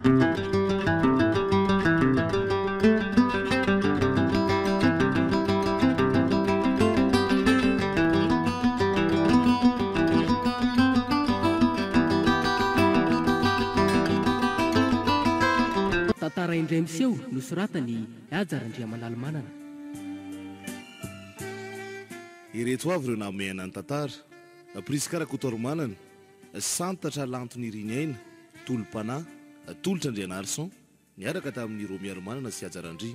tantara indray miseho no soratany Ajarandriamanalmanana. Ireto avy ireo nameana ny tantara Priskarakotormanana, santatra lantony Iriniaina, tolom-panahy, tolotra Andrianarison, niaraka tamin'ny Romiaromanana sy Ajarandria.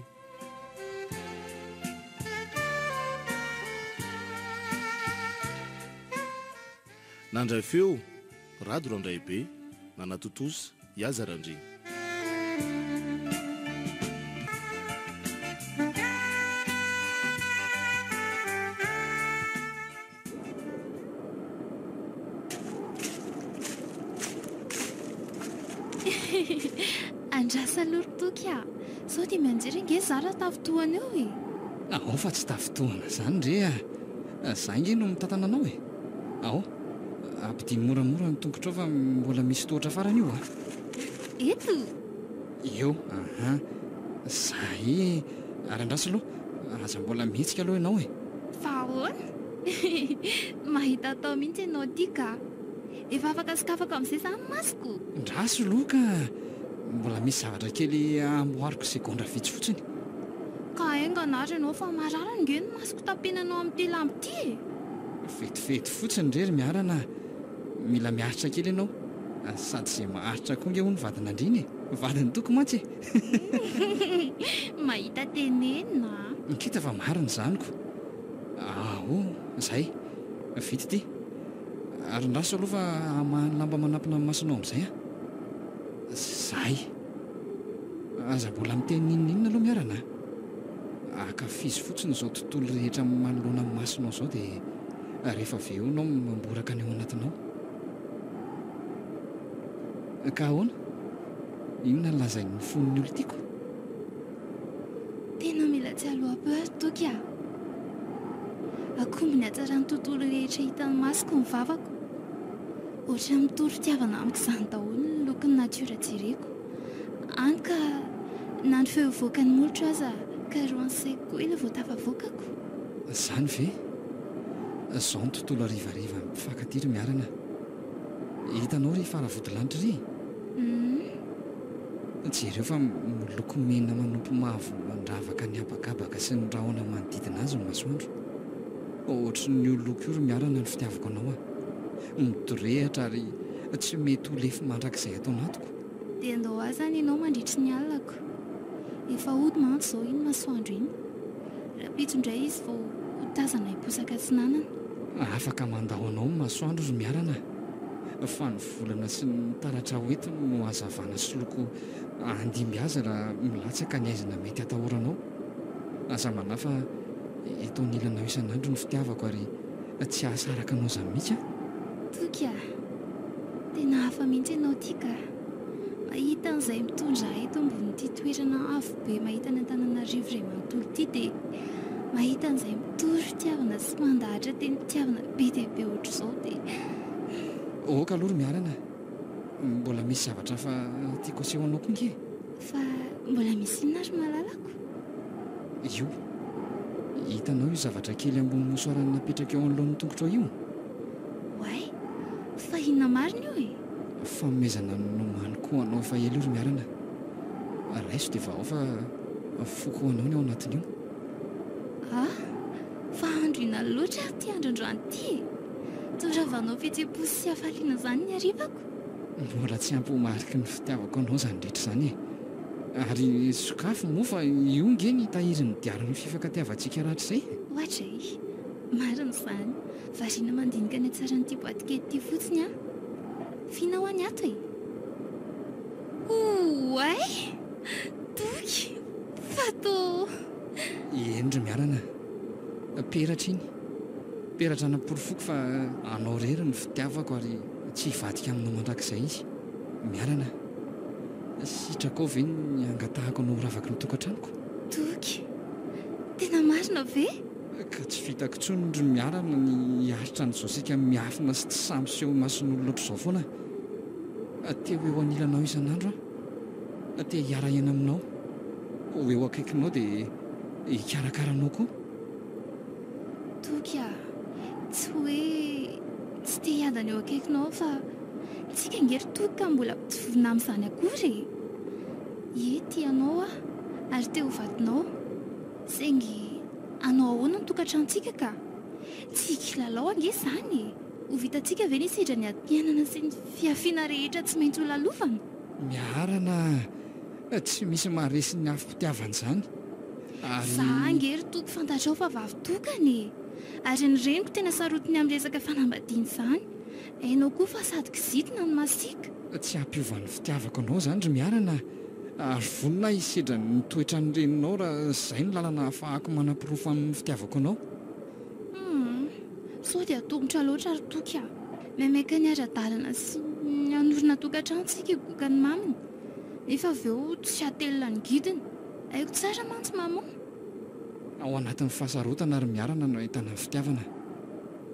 Nandray feo Rado Randray be, nanatotosa Ajarandria. Andrasa lorotoky a, sao dia mianjera nge zara tafitohana eo e. Ao fa tsy tafitohana zany re za nge no mitantana anao e. Ao ampidiny moramora ny tongotra ao fa mbola misy tohatra farany io a. Eto eo zay ary andrasa aloha aza mbola mihetsika aloha ianao e. fa ahoana mahita atao mihitsy ianao ty ka efa afaka sikafaka amin'izay zany masoko. Ndraso aloha ka mbola misy zavatra kely amboariko segondra vitsy fotsiny. Ka ainganazy ianao fa marara nge no masoko tapenanao amin'ny tela amin'ny ty e. Vetivety fotsiny rery miarana, mila miaritra kely ianao sady izay maharitra koa nge ho ny vadin'Andriana e, vadiny toko mantsy e. Mahita tenenina nikita fa marina zaniko. Zay vity ty ary ndraso aloha fa mahany lamba manampina amin'ny masonao amin'izay a. Zay aza mbola miteny ninninona aloha miarana, akafizy fotsiny izao tontolo rehetra manoloana amin'ny masonao izao dia rehefa avy eo anao mamboraka ny ao anatinao. Ka ahoana, inona ny lazain'ny fon'ny olo tiako? tena mila tsy aloha-peur toky a. Akombiny atsara ny tontolo rehetra hitan'ny masoko ny vavako, ohatra mitoro-fitiavana amiko izany daholo ny lokon'ny natiora jereko. Any ka na ny feovoakan'ny molotra aza ka roa ansaiko koa ilay vao tafavoakako. Zany ve izao ny tontolo arivariva mpifankatia miarana. Hitanao ry faravodilanitra ry jereo fa miloko mena manompo mavo mandravaka ny abakabaka sy ny rahona manodidina azy ny masoandro. Ohatra ny oloko io ry miarana ny fitiavako anao a, midorehatra ary tsy mety ho lefy mandrakizay atao anatiko. Dia andao azy zany ianao mandritry ny alinako, efa hody mantsy izao iny masoandro iny, rapitso indray izy vao hotazana hiposaka tsinanana. Afaka mandao anao ny masoandro ry miarana, fa ny volana sy ny taratra hoety no hazavana sy loko andimby azy raha milatsaka ny aizina mety atahoranao. Aza manahy fa eto nilanao isan'andro ny fitiavako ary tsy ahasaraka anao izany mihitsy a. Toky a, tena hafa mihitsy ianao ty ka mahita an'izay mitondra eto ambonin'ity toerana avo be mahita ny Antananarivo iray manontolo ity dia mahita an'izay mitory fitiavana sy mandahatra teny fitiavana be dia be ohatra izao dia oka aloha ry miarana, mbola misy zavatra fa tiako aseho anao koa nge. fa mbola misy inona ary mahalalako? Io hitanao io zavatra kely ambony mosoarany napetraka eo anoloan'ny tongotra io. Way, fa inona marina io e? Fanomezana nomany koa anao efa ela io ry miarana. Raiso dia vao fa foko anao ny ao anatin'io. Fa andro ina loatra ary ty androandroany ty, toravanao fihetsem-po sy hafaliana izany ny arivako. Mbola tsy ampy ho mariky ny fitiavako anao zany rehetra izany e. Ary sokafo moa fa io nge ny tahirin'ny diarin'ny fifankatiavantsika rahatr' izay. Ohatray, marina izany, variana mandinika ny atsaran'ity boaty kely ity fotsiny a. Fina ho any ato e. Oay, toky, fatao. Eny ry miarana, peratra iny, peratra naporofoko fa anao rery ny fitiavako ary tsy hivadika aminao mandrakizay izy. Miarana, sitrako ve ny angatahako anao ravaky ny tokantranoko? Toky, tena marina ve? Ka tsy vitako intsony ry miarana ny aritra n'izao sika miafina sy tsy samby seho mason'olo loatra izao foana. Teo eo anilanao isan'andro te hiara ena aminao ho eo akaikinao dia hikarakaranao koa. Toky tsy hoe tsy te hiadana eo akaikinao fa tsika ngery toky ka mbola tsy vonina amin'izany akory. Tianao ary te ho vadinao saingy anao ahoana ny tokantrantsika ka tsy kilalao ange izany. Ho vitantsika ve ny isidra ny atianana sy ny fiafiana rehetra tsy maintsy ho lalovana. Miarana tsy misy maharesy ny afim-pitiavana izany ary Za ngery toky fantatrao fa vavy tokany ary ny reniko tena sarotiny amin'ny resaka fanambadiana izany. Hainao koa fa sady kizitina ny masika. tsy hampiovan'ny fitiavako anao izany ry miarana ary vonina isedra ny toetra ny reninao raha izay ny lalana ahafahako manam-pirofo amin'ny fitiavako anao. Sao dia tongotra loatra ary toky maimaika ny ara-dalana sy ny anorina tokantrantsika igoka ny maminy nefa avy eo tsy atelina ny gidiny. Haiko tsara mantsy mama. Ao anatin'ny fahasarotana ary miarana no ahitana ny fitiavana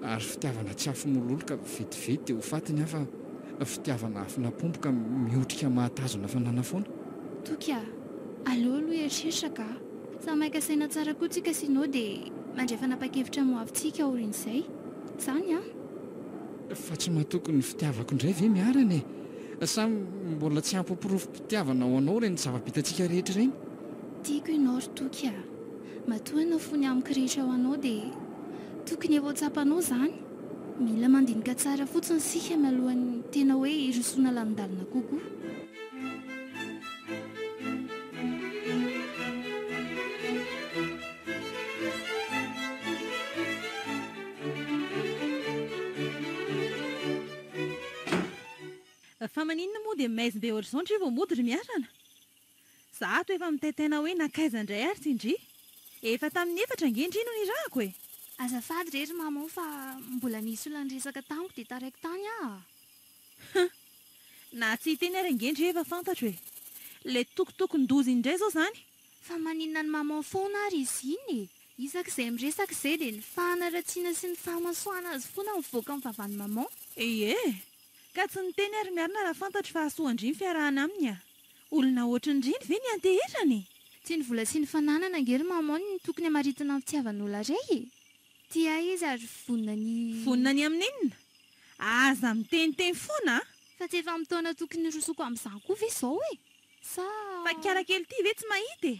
ary fitiavana tsy afimololo ka vetivety dia ho fatiny afa fitiavana afinapompoka mihotrika mahatazona fanana foana. Toky aleo aloha eritreritra ka sa maika saina tsara koa tsika sinao dia mandray fanapa-kevitra moavintsika orin'izay izany fa tsy mahatoky ny fitiavako indray ve miarana samy mbola tsy ampy-pirofo-pitiavana ho anao ireny zava-bitantsika rehetra ireny. Tiako ianao ry toky matoa ianao fony amiko rehetra ho anao dia tokony efa tsapanao izany. Mila mandinika tsara fotsiny sika mialohan'ny tena hoe irosoana lalandalina kokoa. Fa maninona moa dia maizimbe ohatr'izao ndry vao mody ry miarana. Za to efa mitaitaina hoe nankaiza indray ary tsindry. Efa tamin'ny 4 angendry no nirahako e. Azafady rery mama fa mbola nisy olona niresaka tamiko dia taraiky tany Na tsy hiteny ary angendry efa fantatro e. Le tokotokon-dozy indray zao izany. Fa maninona ny mama foana ary izy iny isak'izay miresaka izay dia ny fahanaratsiana sy ny fahamasoana azy foana mivoaka amin'ny vavany mama. Ka tsy niteny ary miarina raha fantatro fa hasoandry ny fiarahana aminy olona ohatrandriny ve ny anteherany. Tsy ny vola sy ny fananana ngery mama ny tokony hamaritana amin'ny fitiavan'olona ray. Tia izy ary vonina ny amin'inona aza miteniteny foana fa tsy efa mitaona tokony rosoko amin'izany koa ve izao sa fa karakely ty ve tsy mahita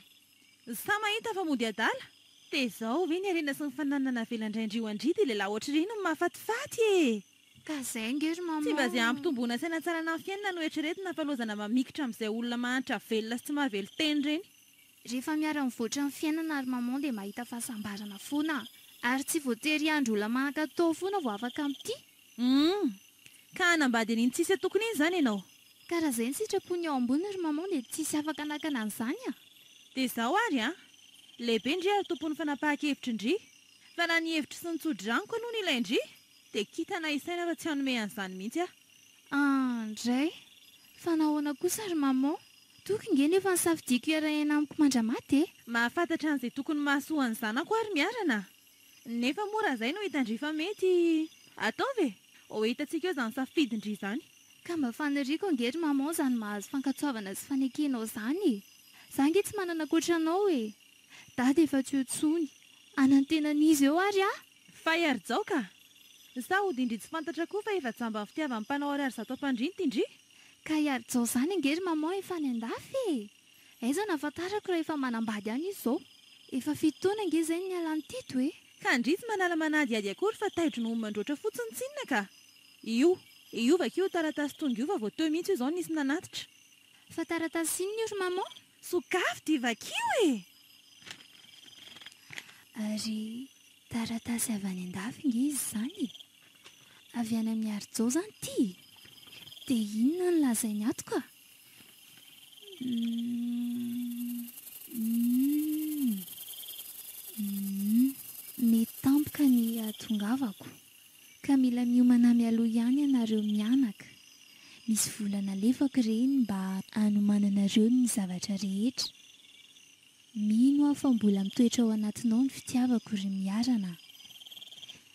sa mahita fa mody adala dia izao ve ny arena sy ny fananana velandraindrio andry dia lehilahy ohatr'ireny no mahafatifaty ka izay ngery mama. Tsy mba izay ampitomboana saina tsara na ny fiainana no eritreretina fa lozana mamikitra amin'izay olona mahantra velona sy tsy mahavelo teny ireny. Rehefa miara mivoatra amin'ny fiainana ary mama dia mahita fahasambarana foana ary tsy voatery andro olona mankatao foana vao afaka amin'ity. Ka hanambady an'iny tsisy tokony iny izany ianao. Karaha izay ny sitrapony ao ambony ry mama dia tsisy afaka nakana an'izany Dia izao ary lehibe indry ary tompon'ny fanapahan-kevitra indry fa na ny hevitra sy ny tsodraniko aloha ny ilay indry dia kitana isaina fa tsy hanome an'izany mihitsy Andray fa nahoana kosa ry mama toky nge nefa nisafidiako iarahena amiko mandramaty mahafantatra an'izay tokony mahasoa ny zanako ary miarana nefa mora izay no hitandrifa mety atao ve ho hitantsika eo izany safidindry izany. Ka mba faniriako angery mama izany mahazo fankatsoavana sy fanekenao izany. Za nge tsy manana ankoatranao dady efa tsy eo tsony anantenan'izy eo ary fa iary-jao ka sa hodindry tsy fantatra koa fa efa jamba ny fitiavan'ny mpanao ary zato ampandriny tindry ka iary-jao izany angery mama efa any andafy aiza nafantarako raha efa manambady any izy izao efa fitoana nge izay ny alany teto ka ndry tsy manala manady ady akory fa taidro no mandroatra fotsiny tsinona ka io vakio taratasy tonga io fa vao teo mihitsy io izao nisy nanatitra fa taratasy inona io ry mama sokafy dia vakio ary taratasy avy any andafy nge izy izany avy any amin'ny ary-jao izany ty dia inona ny lazainy ato ka mety tampoka ny atongavako ka mila miomana mialoha ihany ianareo mianaka misy volana lefako ireny mba hanomananareo ny zavatra rehetra mino aho fa mbola mitoetra ao anatinao ny fitiavako ry miarana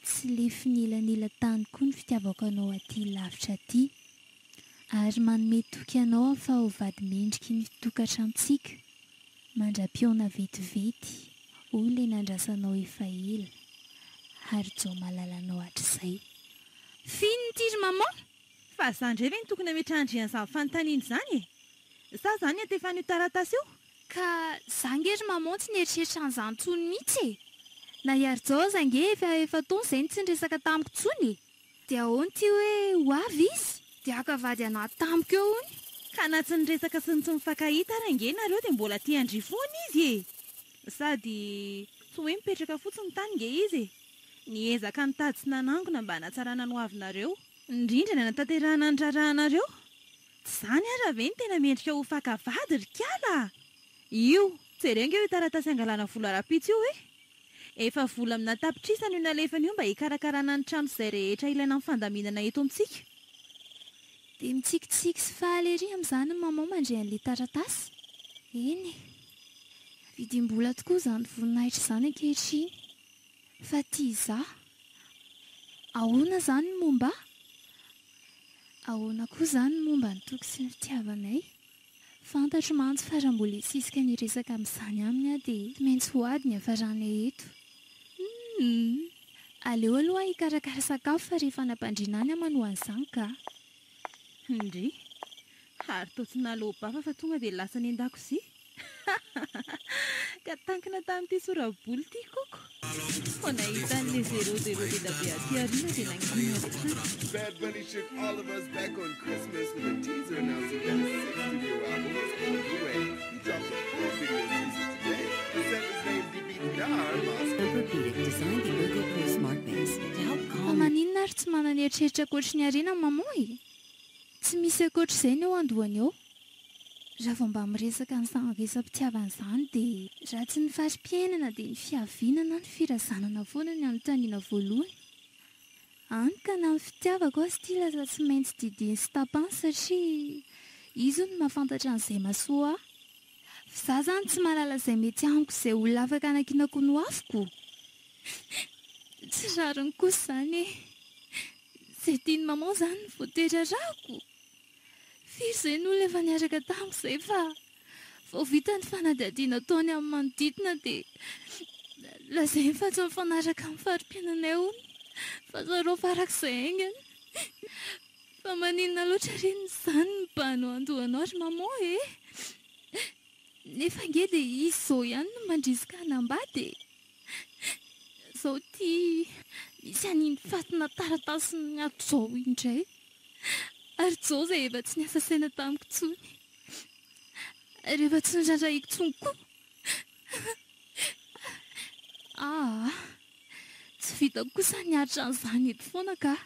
tsy lefi nilanila tany koa ny fitiavako anao aty lavitra aty ary manome toky ianao amin'ny fahovady mendriky ny tokantranontsika, mandra-piona vetivety olona nandrasanao efa ela ary jao malalanao hatr'izay. Fino tiry maman, fa zany indray ve ny tokony hametrahandrian'izany fanontaniana izany e? Sa zany atefa an'io taratasy io? Ka zangery maman tsy nieritreritra an'izany tsony mihitsy e. Na iary jao zange efa taona izay ny tsy niresaka tamiko tsony e. Dia ahoana ty hoe ho avy izy dia akavady anaty tamiko eo hony. Ka na tsy niresaka sy ny tsy mifankahita range nareo dia mbola tia andry foana izy e. Sady tsy hoe mipetraka fotsiny tany nge izy e. Niezaka nitady sy nanangona mba hanatsarana ny hoavinareo, indrindra ny hanatanterahana ny rarahanareo. Tsy zany ara ve ny tena mendrika ho fankavady ry kiala? Io, jerenge hoe taratasy angalana vola rapitsy io e. Efa vola amina tapitrisana io nalefana io mba hikarakarana ny trano izay rehetra ilaina amin'ny fandaminana eto amintsika. Dia mitsikitsiky sy fahaleri amin'izany ny maman mandray an'ilay taratasy. Eny, vidim-bola tokoa izany voninahitra izany ankehitriny. Fa tia izaho. Ahoana izany ny momba? Ahoana koa izany ny momba ny toky sy ny fitiavanay? Fantatro mantsy fa raha mbola hisisika niresaka amin'izany aminy aho dia tsy maintsy ho ady ny hafarana eto. Aleo aloha hikarakara sakafo fa rehefa nampandriana any amano an'izany ka. Indry, ary toa tsy naloha-bafa fa tonga dia lasa ny an-dakozia. Ka tankina tamin'ity soraboly ity koko. Ho nahita an'ilay 00 dia be aty ariana dia nanginina hatrany. Bad Bunny shook all of us back on Christmas with a teaser announcing that his 6th studio album is on the way. He dropped a full video teaser today. The set is named DBDR Moscow. Orthopedic designed the Ergo Pro Smart Base to help Fa calm maninona ary tsy manana eritreritra akoatry ny arena maman e? Tsy misy akoatr'izay ny eo andohany eo. Raha vao mba miresaka ny sangagesam-pitiavana izany dia raha tsy ny fari-piainana dia ny fiavinana ny firazanana foana ny anontaniana voalohany. Hany ka na ny fitiavako azy ity lasa tsy maintsy didiny sy tapany satria izy no mahafantatra an'izay mahasoa ahy. Fa izaho izany tsy mahalala izay mety amiko izay olona afaka anakinako no afoko. Tsy rariny kosa izany e. Izay tiany maman izany no voaterarako. Firy izay ny olona efa niaraka tamiko izay fa vao vita ny fanadihadiana ataony amin'ny manodidina dia lazainy fa tsy mifanaraka amin'ny fari-piainanay hono. Fa zareo farak'izay aingana. Fa maninona loatra reny izany ny mibano andohanao ry maman e. Nefa nge dia izy izao ihany no mandrisika hanambady. Izao tia misy an'iny fatina taratasy ny ato izao indray. Ary izao izay efa tsy niasa saina tamiko tsony. Ary efa tsy nirarahiako tsony koa. Tsy vitako kosa niaritra an'izany eto foana ka.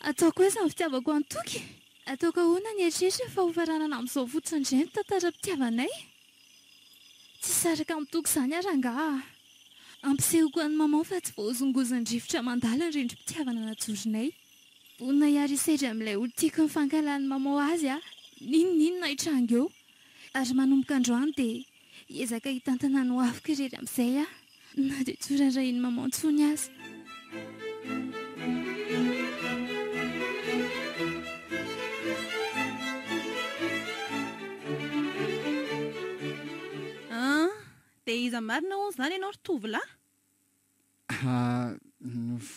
Ataoko hoe samy fitiavako antoky. Ataoko ahoana ny eritreritra fa ho faranana amin'izao fotsiny indray ny tantaram-pitiavanay. Tsy saraka amin'ny toky izany ara angaha. Ampisehoko an'ny maman fa tsy voazongozon-drivotra mandala ny rindrim-pitiavana najorinay. Vonona hiary isedra amin'ilay olo tiako mifankalan'ny maman azy aho. Ninona hitranga eo. Ary manomboka androany dia hiezaka hitantana ny ho afaka irery amin'izay aho. Na dia tsy horarahin'ny maman tsony azy. Dia iza marina hono izany ianao ry tovolahy?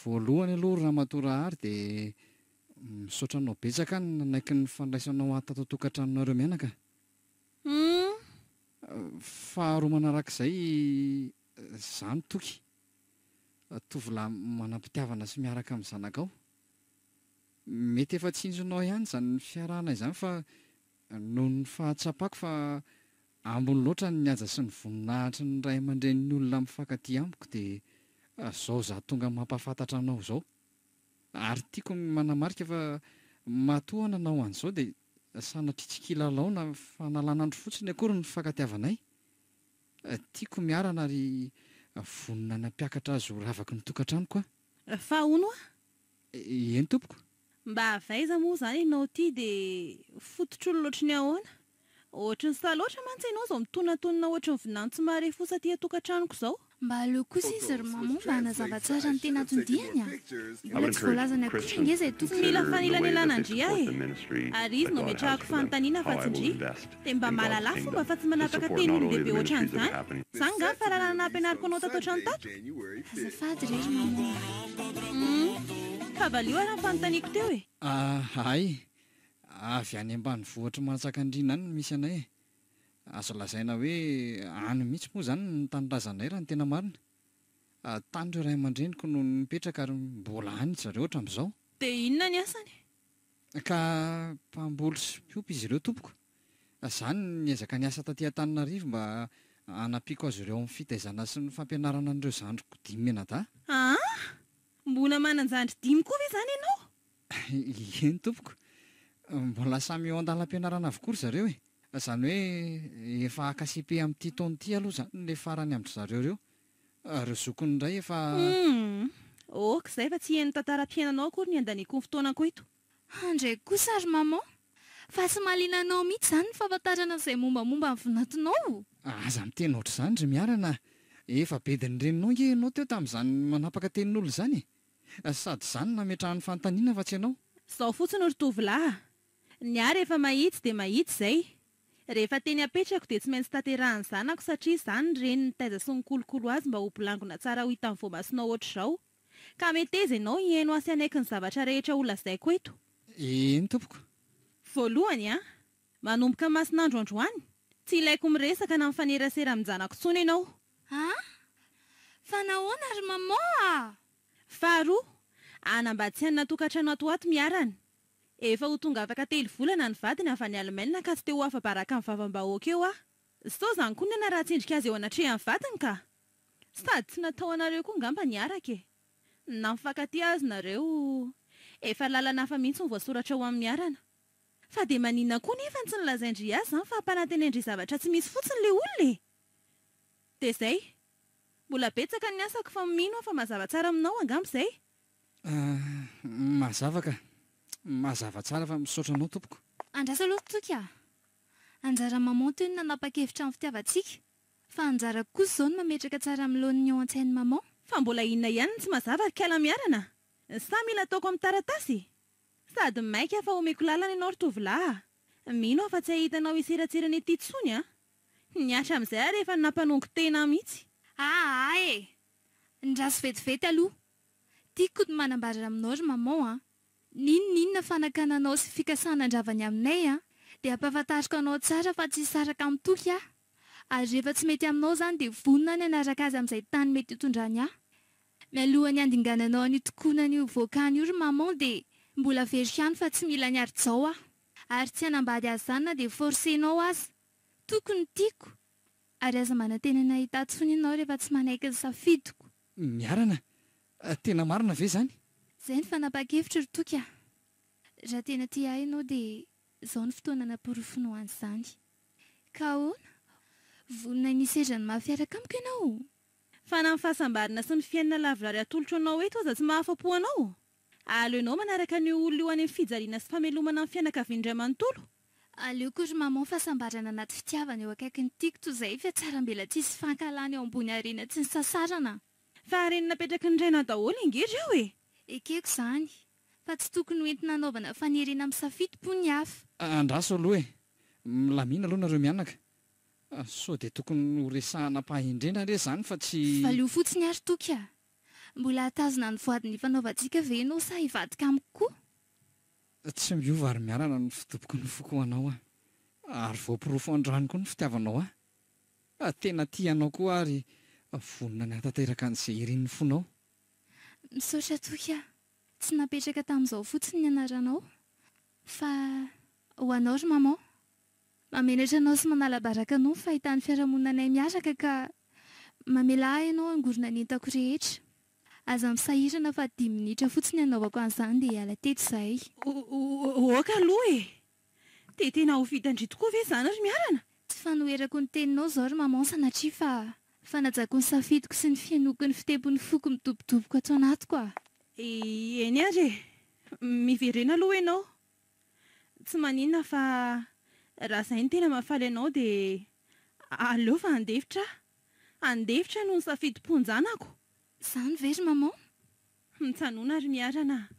Voalohany aloha raha matorahary dia misaotra anao betsaka ny nanaiky ny fandraisanao ato tokantranonareo mianaka. Faharoa manarak'izay izany toky. Tovolahy manam-pitiavana sy miaraka amin'ny zanakao. Mety efa tsinjonao ihany izany fiarahana izany fa noho ny fahatsapako fa ambony loatra ny haja sy ny voninahitra ny ray aman-dren'ny olona mifankatia amiko dia izao za tonga mampafantatra anao izao. Ary tiako manamarika fa matoa nanao an'izao dia sanatria tsy kilalao na fanalana andro fotsiny akory ny fankatiavanay. Tiako miarana ary vonona nampiakatra azy ho ravaky ny tokantranoko a. Fa hono a? Eny tompoko. Mba avaiza moa izany ianao ity dia fototr'olo loatra ny ahoana? Ohatra ny sa loatra mantsy ianao izao mitonantonina ohatra ny vinany tsy mahare fosa aty tokantranoko izao. mba aleo kosa izy ry maman mba hanazava tsara ny tena tondihany a mbola tsy voalazany akory nge izay tsy tokony mila fanilanelana ndri ahy ary izy no metrahako fanontaniana fa tsy ndri dia mba mahalala fomba fa tsy manapaka teny olon-dehibe ohatran'izany izany nga ny fahalalana nampianariko anao tato ohatrany tato azafady re ry maman fa valio ary ny fanontaniako teo e ay avy any ambany vohatra mahatsakandrina any no misy anay azo lazaina hoe any mihitsy moa izany ny tanindrazanay raha ny tena marina tany ireo ray aman-dreniko no mipetraka ary mbola any zareo ohatra amin'izao dia inona ny asany ka mpamboly sy mpiompy izy ireo tompoko izany niezaka ny asa taty Antananarivo mba hanapiako azy ireo amin'ny fitaizana sy ny fampianarana an'ireo zandriko 10 menada mbola mananjandry 10 koa ve izany ianao eny tompoko mbola samy eo andalam-pianarana avokoa ry zareo e izany hoe efa akasipe amin'ity taona ity aloha izany le farany amin'ny zareo ireo reo zokony indray efa oka izay fa tsy heny tantaram-piainanao akory ny andaniako ny fotoanako ito andray kosa ry maman fa tsy mahalinanao mihitsy izany ny fahafantarana izay mombamomba ny vinatinao aza miteny ohatr' izany ry miarana efa bediny reninao nge ianao teo tamin'izany manapaka tenin'olo izany sady izany nametrahan'ny fanontaniana fa tsy ianao izao fotsiny ry tovolahy ny ary efa mahitsy dia mahitsy izay rehefa teny apetrako dia tsy maintsy tanterahany zanako satria izany reny ny taiza sy ny kolokolo azy mba ho bolangona tsara ho hitan'ny voamasinao ohatr' izao ka mety eza ianao hihaino asy anaiky ny zavatra rehetra ho lazaiko eto eny tompoko voalohany manomboka masinandro androany tsy ilaiko miresaka na mifanerasera amin'ny zanako tsony ianao fa nahoana ry maman faharoa anambatsianina tokantrano atoato miarany efa ho tonga afaka 3 volana ny vadiny avy any Allemagne ka tsy teo afa-baraka amin'ny vavam-bahoaka eo sao izany koa nena raha tsendrika azy eo anatrehan'ny vadiny ka sady tsy natao anareo koa ngamba niaraka e na mifankaty azy nareo efa lalana hafa mihitsy ny voasoratra ho amin'ny miarana fa dia maninona koa nefa tsy nilazaindry azy izany fa hampanantenendry zavatra tsy misy fotsiny le olona e dia izay mbola betsaka ny asako fa mino fa mazava tsara aminao angamba izay mazava tsara fa misaotra anao tompoko andrasa aloha toka anjara maman teo ny nanapa-kevitra amin'ny fitiavantsika fa anjara kosa izao ny mametraka tsara amin'ny lohan'ny eo an-tsain'ny maman fa mbola inona ihany tsy mazava ry kala miarana sa mila ataoko amin'ny taratasy sady maika fa omeko lalana ianao ry tovolahy mino aho fa tsy ahitanao iseratsirany ety tsony niatra amin'izay ary efa nampanongo tena mihitsy ndraso vetivety aloha tiako ny manambarara aminao ry maman ninonninona fanakananao sy fikasana andravany aminay dia ampahafantariko anao tsara fa tsy saraka amin'ny toky ary rehefa tsy mety aminao izany dia vonona ny anaraka azy amin'izay tany mety hitondrany mialohan'ny andingananao ny tokoana ny voakany io ry maman dia mbola very ihany fa tsy mila niary-jao ary tsy hanambady azy izany na dia forsenao azy tokony tiako ary aza manantenana hitantsony ianao rehefa tsy manaiky ny safidiko miarana tena marina ve izany izay ny fanapa-kevitra ry toka raha tena tia ahy ianao dia izao ny fotoana namporofonao an'izany ka ahoana vonona nisezra ny mahafiaraka amiko ianao fa na ny fahasambarina sy ny fiainana lavorary atolotra anao eto aza tsy mahafa-po anao aleo ianao manaraka ny olona eo any amin'ny fijaliana sy famelomana amin'ny fianakavian-dray manontolo aleo koa ry maman fahasambarana anaty fitiavana eo akaiky ny tiako toy izay fa tsara mbela tsisy fankalany eo ambony arena tsy ny sasarana fa arena napetraka ny raina daholo ingetra eo ekeko izany fa tsy tokony hoentina anaovana fanerena amin'ny safito-po ny hafa andraso aloha milamina aloha nareo mianaka sao dia tokony ho resahana mpahaindrena re izany fa tsy valio fotsiny ary toka mbola hatazona ny voadiny fanaovantsika ve ianao sa hivadika amiko koa tsy miova ary miarana ny fitopoko ny fokoanao ary voampirofo androany koa ny fitiavanao tena tianao koa ary vonona ny hatanteraka an'izay irin'ny fonao misaotra toka tsy napetraka tamin'izao fotsiny ny anaranao fa ho anao ry maman mamenatra anao sy manalabaraka anao ny fahitany fiarahamonina anay miaraka ka mamela ahy ianao angorona ny entako rehetra aza misahirana fa 10 minitra fotsiny anaovako an'izany dia hiala teto izay oka aloha dia tena ho vitandry tokoa ve izany ry miarana tsy fanoherako ny teninao izao ry maman sanatria fa fanajako ny safidiko sy ny fianoko ny fitebon'ny foko midobodoboko ato anatiko eny ary miverena aloha ianao tsy maninona fa raha izay ny tena mahafaly anao dia aleo fa handefitra andefitra no ny safidim-ponjanako. Izany ve ry maman? Mitsanoana ry miarana.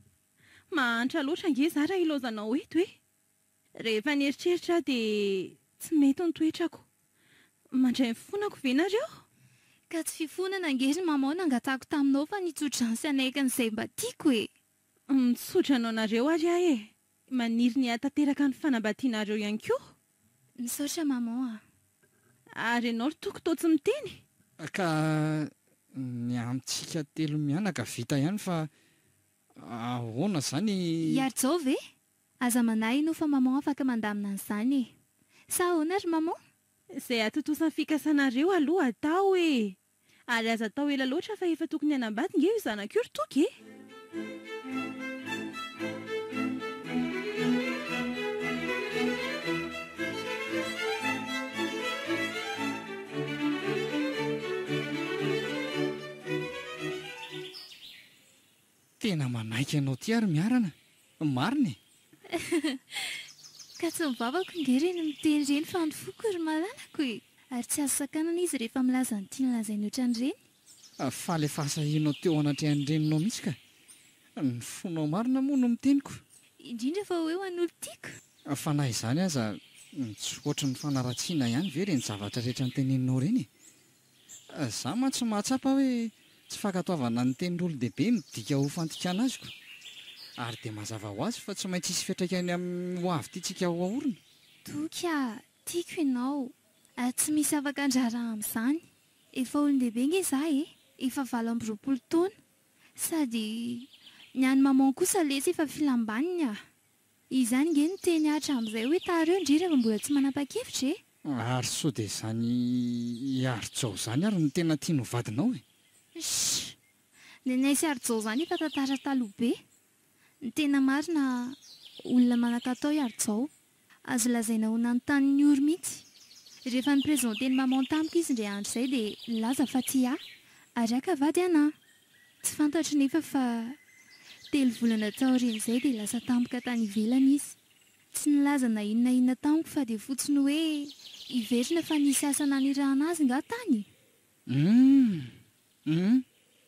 Mahantra loatra nge za raha ilaozanao eto hoe. Rehefa nieritreritra dia tsy mety ny toetrako. Mandray mifonako ve nareo? Ka tsy fifonana nge ry maman nangatako taminao fa nitsotra ny anaikan'izay mba tiako e. Mitsotra anao nareo ary ahy e. Maniry ny hatanteraka ny fanambadianareo ihany koa. Misaotra maman Ary ianao ry tokotao tsy miteny. Ka ny amintsika telo mianaka vita ihany fa ahoana izany? Iaritsao ve? Aza manahy no fa maman afaka mandamina an'izany e. Sa ahoana ry maman? Izay atotosan'ny fikasanareo aloha atao e. Ary aza atao ela loatra fa efa tokony hanambady nge io zanak'io ry toky e. Tena manaiky ianao ty ary miarana. Marina e. Ka tsy mivavako nge reny miteny reny fa andofoko ry malalako e. Ary tsy azo sakanana izy rehefa milaza ny tiany lazainy ohatran'ireny. Faly efa sahianao teo anatrehan'ireninao mihitsy ka. Ny fonao marina moa no miteniko. Indrindra fa hoe ho an'olo tiako. Fa na izany aza tsy ohatry ny fanaratsiana ihany ve reny zavatra rehetra ny teneninao reny e. Za ma tsy mahatsapa hoe tsy fankatoavana ny tenin'olon-dehibe midika ho fantikana aziko. Ary dia mazava ho azy fa tsy maintsy hisy fiantraikany amin'ny ho avy tiantsika ho ahorona. Toka, tiako ianao. Ary tsy misy afaka andrarana amin'izany. Efa olon-dehibe nge za e. Efa 20 taona. Sady ny any maman kosa lesy efa filambaniny ah. Izany nge no teny ahatra amin'izay hoe tareo indrindra fa mbola tsy manapa-kevitra e. Ary sao dia izany Aritsao izany ary ny tena tiany ho vadinao e. Nenay sy Aritsao izany efa tantara taloha be. Ny tena marina olona manan-katao i Aritsao. Azo lazaina ho nanontany oro mihitsy. Rehefa ny prezidenteny maman tampoka izy indray andro izay dia laza fa ty ahy ary akavady anahy. Tsy fantatro nefa fa 3 volana taorian'izay dia lasa tampoka tany ivelany izy. Tsy nilaza na inona tampoka fa dia fotsiny hoe iverina fa nisy asa nanirahana azy nga tany.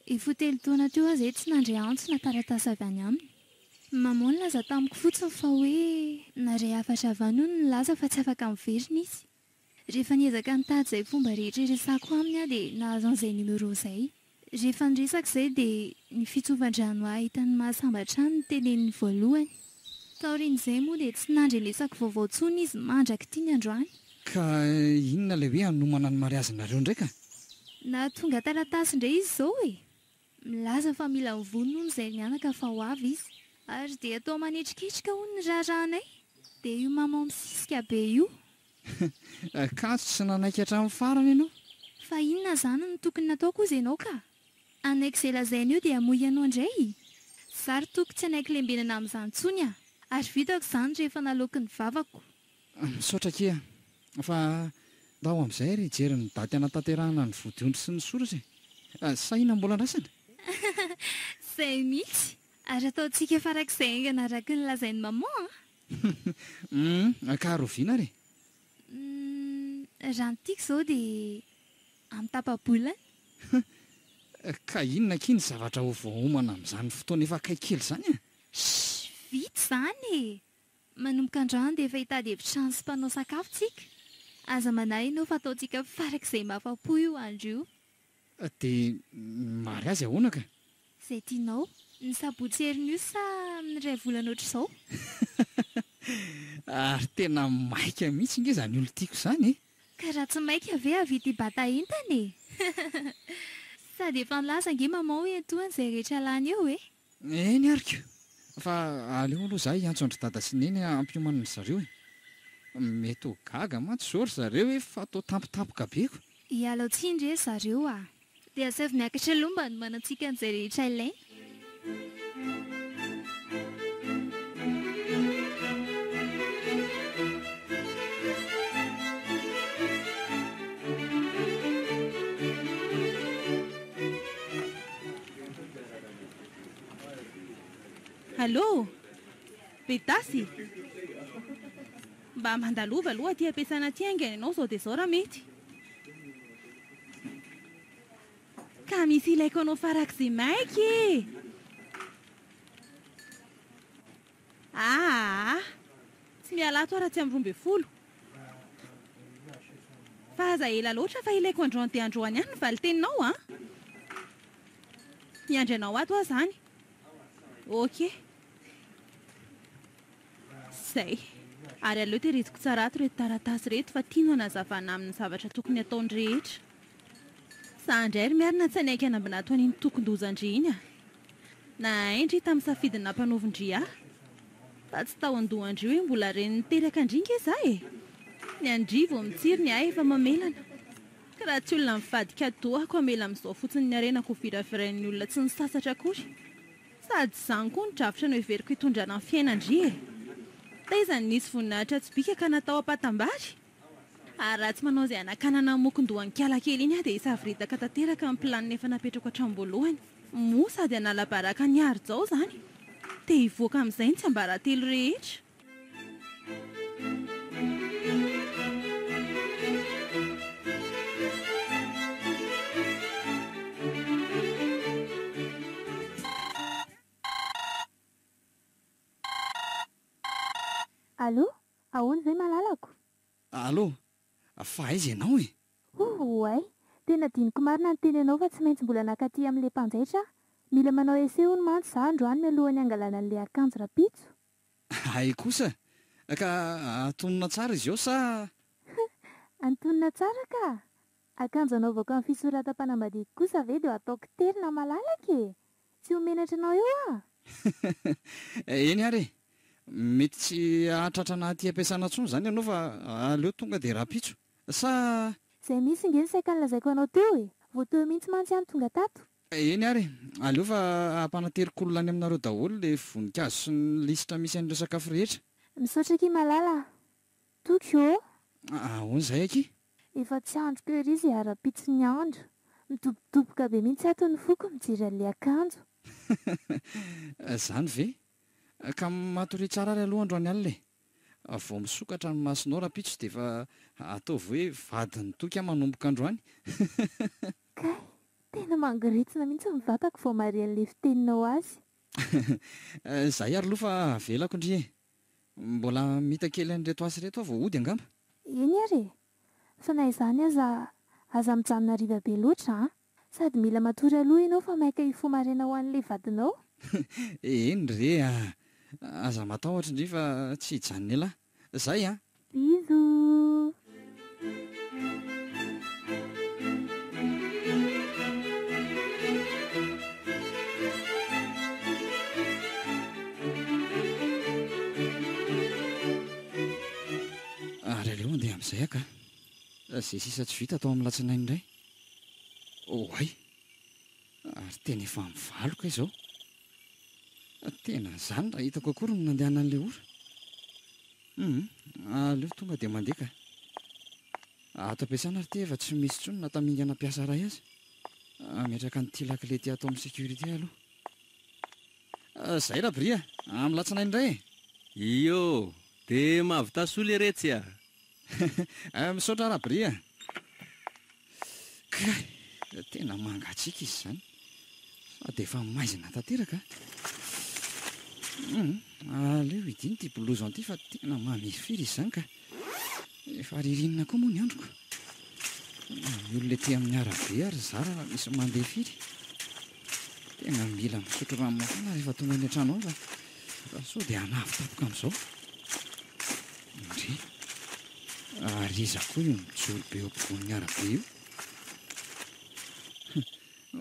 Efa 3 taona teo aho izay tsy nandray antso na taratasy avy any aminy. Maman nilaza tamiko fotsiny fa hoe naray hafatra avy any no nilaza fa tsy afaka miverina izy. Rehefa niezaka nitady izay fomba rehetra iresako aminy aho dia nahazo an'izay numéro izay. Rehefa niresaka izay dia ny fitsovandrano ahitany mahasambatra any ny teneniny voalohany. Taorian'izay moa dia tsy nandry lesaka vaovao tsony izy mandraka tiany androany. Ka inona ilay hoe hanomana ny mariazinareo indraika? Na tonga taratasy indray izy izao e. Milaza fa mila mivony noho izay mianaka fa ho avy izy. Ary dia atao manetriketrika hono ny raharanay. Dia io maman misisika be io. Ka tsy nanaiky hatramin'ny farany ianao? Fa inona izany no tokony nataoko izy ianao ka? Anaiky izay lazainy io dia hamoy ianao indray. Zary toko tsy anaiky lembenana amin'izany intsony ah. Ary vitako izany rehefa naloky ny vavako. Misaotra kia. Fa ndao amin'izay ry jery ny daty anatanterahana ny vodiondry sy ny soratra. Sa inona mbola andrasana? Izay mihitsy. Ary ataontsika farak'izay haingana araka ny lazainy maman ah. Ka roviana re? Raha ny tiako izao dia amin'ny tapa-bolana. Ka inona kiny zavatra ho voahomana amin'izany fotoana efa akaikely izany a? Vita izany e. Manomboka androany dia efa hitady efitrano sy mpanao sakafo tsika. Aza manahy ianao fa ataontsika farak'izay mahafa-po io andro io. Dia mary azy ahoana ka? Izay tianao. Ny sabotsy herin'io sa amin'ny 2 volana ohatr'izao? Ary tena maika mihitsy nge izany olo tiako izany e. Ka raha tsy maika ve havita hibata entana e. Sady efa nilaza nge maman hoe antoany izay rehetra lany eo e. Eny ariko. Fa aleo aloha izaho hiantso andry dada sy neny hampiomanana zareo e. Mety ho gaga mantsy izao ry zareo e fa atao tampotampoka beko. Hiala tsindry zareo ah. Dia asavy miakatra aloha mba nomanantsika an'izay rehetra ilaina. Allô? Betasy? Mba mandalova aloha aty ampiasana aty aingana ianao izao dia izao raha mety. ka misy ilaiko anao farak'izay maiky tsy mialato raha tsy amin'ny 12 fa aza ela loatra fa ilaiko androany dia androany ihany ny valiteninao a miandry anao ato aho izany okey zay ary aleo tehiriziko tsara ato reto taratasy reto fa tiano anazavana amin'ny zavatra tokony ataony rehetra sandray ry miarina tsy anaiky anambina ato an'iny tokondozandry iny na aindry tamin'ny safidina mpanovondry aho fa tsy tao andohandry hoe mbola reny niteraka andringa iza ny andrivo mitsiry ny ahy efa mamelana ka raha tsy olona mivadika dohako amela amin'izao fotsiny ny arenako virafirain'ny olona tsy ny sasatra akory sady izany koa ny drafitra no heveriko hitondrana ny fiainandry da izany nisy voninahitra tsy bika ka natao ampatambary ary raha tsy manao izay anakanana mokondohan-kiala kely iny aho dia isaviritaka tanteraka amin'ny planiny efa napetrako hatramin'ny mo sady anala-baraka ny ary zao izany dia hivoaka amin'izay ny tsy ambaratelo rehetra Allô? Ahoana izay malalako? Allô? Fa aiza ianao e? Oay, tena diniko marina ny tenenao fa tsy maintsy mbola nakaty amin'ilay mpanjaitra. Mila manao ese hono mantsy za androany mialohan'ny angalana an'ilay akanjo rapitso. Ay kosa, ka antonona tsara izy eo sa? Antonona tsara ka? Akanjo anaovako amin'ny fisoratam-panambadiako kosa ve dia ataoko terina malalaka e? Tsy homenatra anao eo ah? Eny ary mety tsy ahatratra anaty ampiasana intsony izany ianao fa aleo tonga dia rapitso sa izay misy nge ny saika nilazaiko anao teo e voateo mihitsy mantsy ihany tonga tato eny ary aleo fa ampanaterik'olona any aminareo daholo ilay voninkazo sy ny lisitra misy an'ireo sakafo rehetra misaotra aky malala tokyo ahoana izay aky efa tsy androko ery izy arapitso ny andro midobodoboka be mihitsy ato ny foko mijery an'ilay akanjo izany ve ka matory tsara ary aloha androany alina e vao misokatra ny masonao rapitso dia efa ataovy hoe vadiny toky a manomboka androany kay tena mangiritsina mihitsy mivatako vao mare an'ilay fiteninao azy izay ary aloha fa avelako indri e mbola mita kely an'ireto asy reto aho vao ody angamba eny ary fa na izany aza mijanona riva be loatra sady mila matory aloha ianao fa maika hifo marena ho an'ilay vadinao eny re aza matahotra indri fa tsy hijanony elahy izay a bizo ary aleo andeha amin'izay aka zay sisa tsy vita atao amin'ny latsinainy indray oay ary tena efa mivaloka izao tena izany raha hitako akory no nandehana an'ilay ora aleo tonga dia mandeha ka ato ampiasana ary ty efa tsy misy tsony na tamingana mpiasa ray azy ametraka nyity lakile ty atao amin'ny sécurité aloha izay raha bria amin'ny latsinainy indray iyo dia mahavitasola iretsy misaotra raha bria kay tena mangatsiaka izy izany sady efa maizina tanteraka aleo idiny ty blouson ty fa tena mamifiry izy izany ka efa ririnina koa moa ny androko ny olona ty amin'ny arabe ary zara raha misy mandeha firy tena mila misotro ranomafana rehefa tonga any an-trano ao raha sao dia hanavitapoka amin'izao indri ary iza koa io mijoro be eo ampovoan'ny arabe io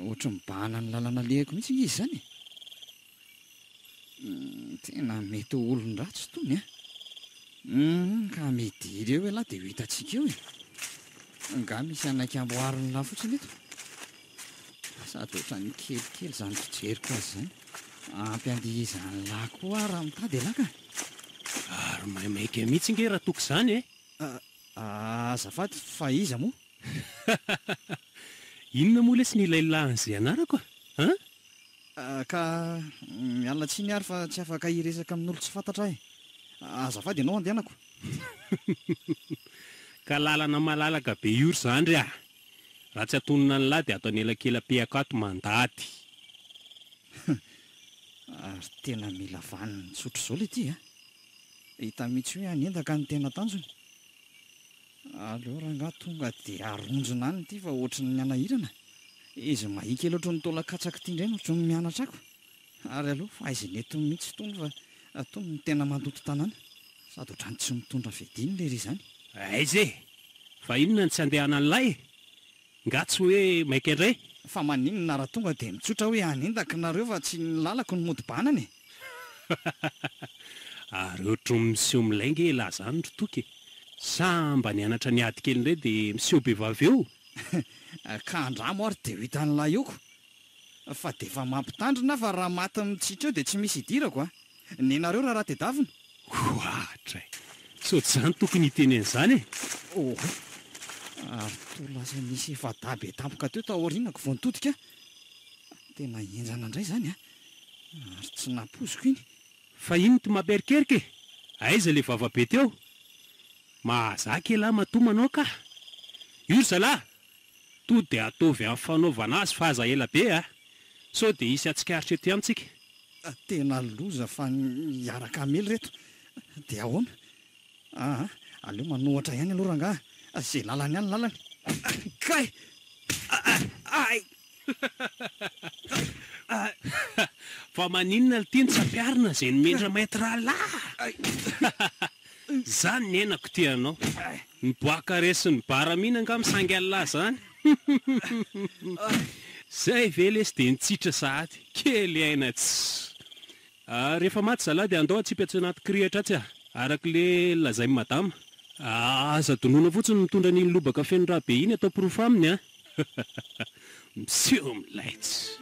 ohatra mibahana ny lalana lehako mihitsy izy izany tena mety ho olon-dratsy tony ka midiry eo elahy dia ho hitantsika eo nga misy anaiky amboariny lahy fotsiny eto sady ohatra ny kelikely izany fijeriko azy izany ampiandihizany lahy koa raha mitady elahy ka ary maimaika mihitsy nge raha toko izany azafady fa iza moa inona moa le sy nilailan'izay anarako ka mialina tsy ny ary fa tsy afaka hiresaka amin'olo tsy fantatra ahy azafady ianao andehanako ka lalana malalaka be iory izany ry raha tsy atonona ny lahy dia atao ny elakelam-piakato mandady. Ary tena mila vaniny tsotro izao le ty a. Hita mihitsy hoe anendaka ny tena tanjony. Aleo rangahy tonga dia aronjona any ity fa ohatrany ny anahirana. Izy mahika eloatra ny taolakatsaka ity indray no ohatry ny mianatra ako. Ary aloha fa aizy neto mihitsy tony fa atony ny tena mandoto tanàna. Sady ohatrany tsy mitondra vediny le ry izany. Aiza e, fa inona ny tsy andehana ny lahy? Ngatsy hoe maika indray? Fa maninona raha tonga dia mitsotra hoe anendaka nareo fa tsy ny lalako ny mody-banany. Ary ohatry miseho milainga lahy zany ry toky. Samba nianatra ny ady kely indray dia miseho be vavy eo. Ka andramo ary dia ho hitan'ilay ioko. Fa dia efa mampitandrina fa raha maty mitsitra eo dia tsy misy hidirako a. Nenareo raha tedavina. Hoatra e, saotra izany tokony hiteny an'izany e. Oh, ary toa lasa misy efa dabe tampoka teo taorianako vao nitodika. Tena enjana indray izany a. Ary tsy napoziko iny. Fa ino ty mamperikerika e? Aiza le vavabe teo? Mahazaka lahy matomanao ka. Io zalahy, to dia ataovy amin'ny fanaovana azy fa aza ela be a. Sao dia hisy atsikaritra ety amintsika. Tena loza fa hiaraka amely reto. Dia ahoana? Aleo manohatra ihany aloha rangahy. Izay lalany ihany lalany. Kay! Ay! Fa maninona ty ny tsampiarina izay nomendra maître lahy. Zany ny henako ty anao. Ny boaka resy ny baramina nga misangy lahy zany. Zay ve lesy dia nitsitra sahady. Kely aina tsy. Rehefa maty zalahy dia andao atsipy atsy anaty krihatra atsy a. Arak'ile lazay madama. Aza donoina fotsiny mitondra ny lobaka feno raha be iny atao pirofo aminy a. Miseho milaitsy.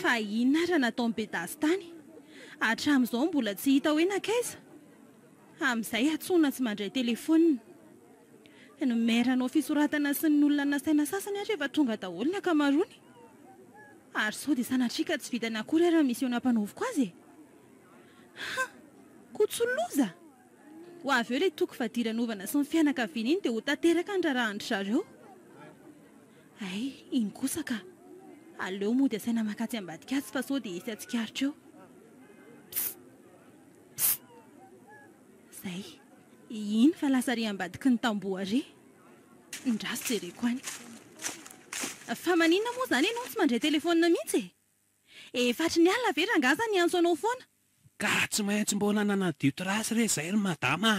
Fa inona raha natao mibedasy tany? Hatramin'izao mbola tsy hita hoe nakaiza. Amin'izay atsoina tsy mandray telefonina. Nomeranao fisoratana sy ny olona nasaina sasany ary efa tonga daholo ny akamarony. Ary sao dia sanatrika tsy vitany akory raha misy eo nampanoviko azy e. Kotsoloza. Ho avy eo ilay toko fadiranovana sy ny fianakaviana iny dia ho tanteraka ny rarahandry zareo. Ay, iny kosa ka. Aleo mody asaina makatsy ambadika azy fa sao dia hisy atsikaritra eo. Zay, iny fa lasa ry ambadiky ny tamboho ary. Ndraso jereko any. Fa maninona moa zany ianao tsy mandray telefonina mihitsy e? Efatry ny alina ve rangaza ny antso anao foana? Ka tsy maintsy mbona nanadio trasy re zay ry madama.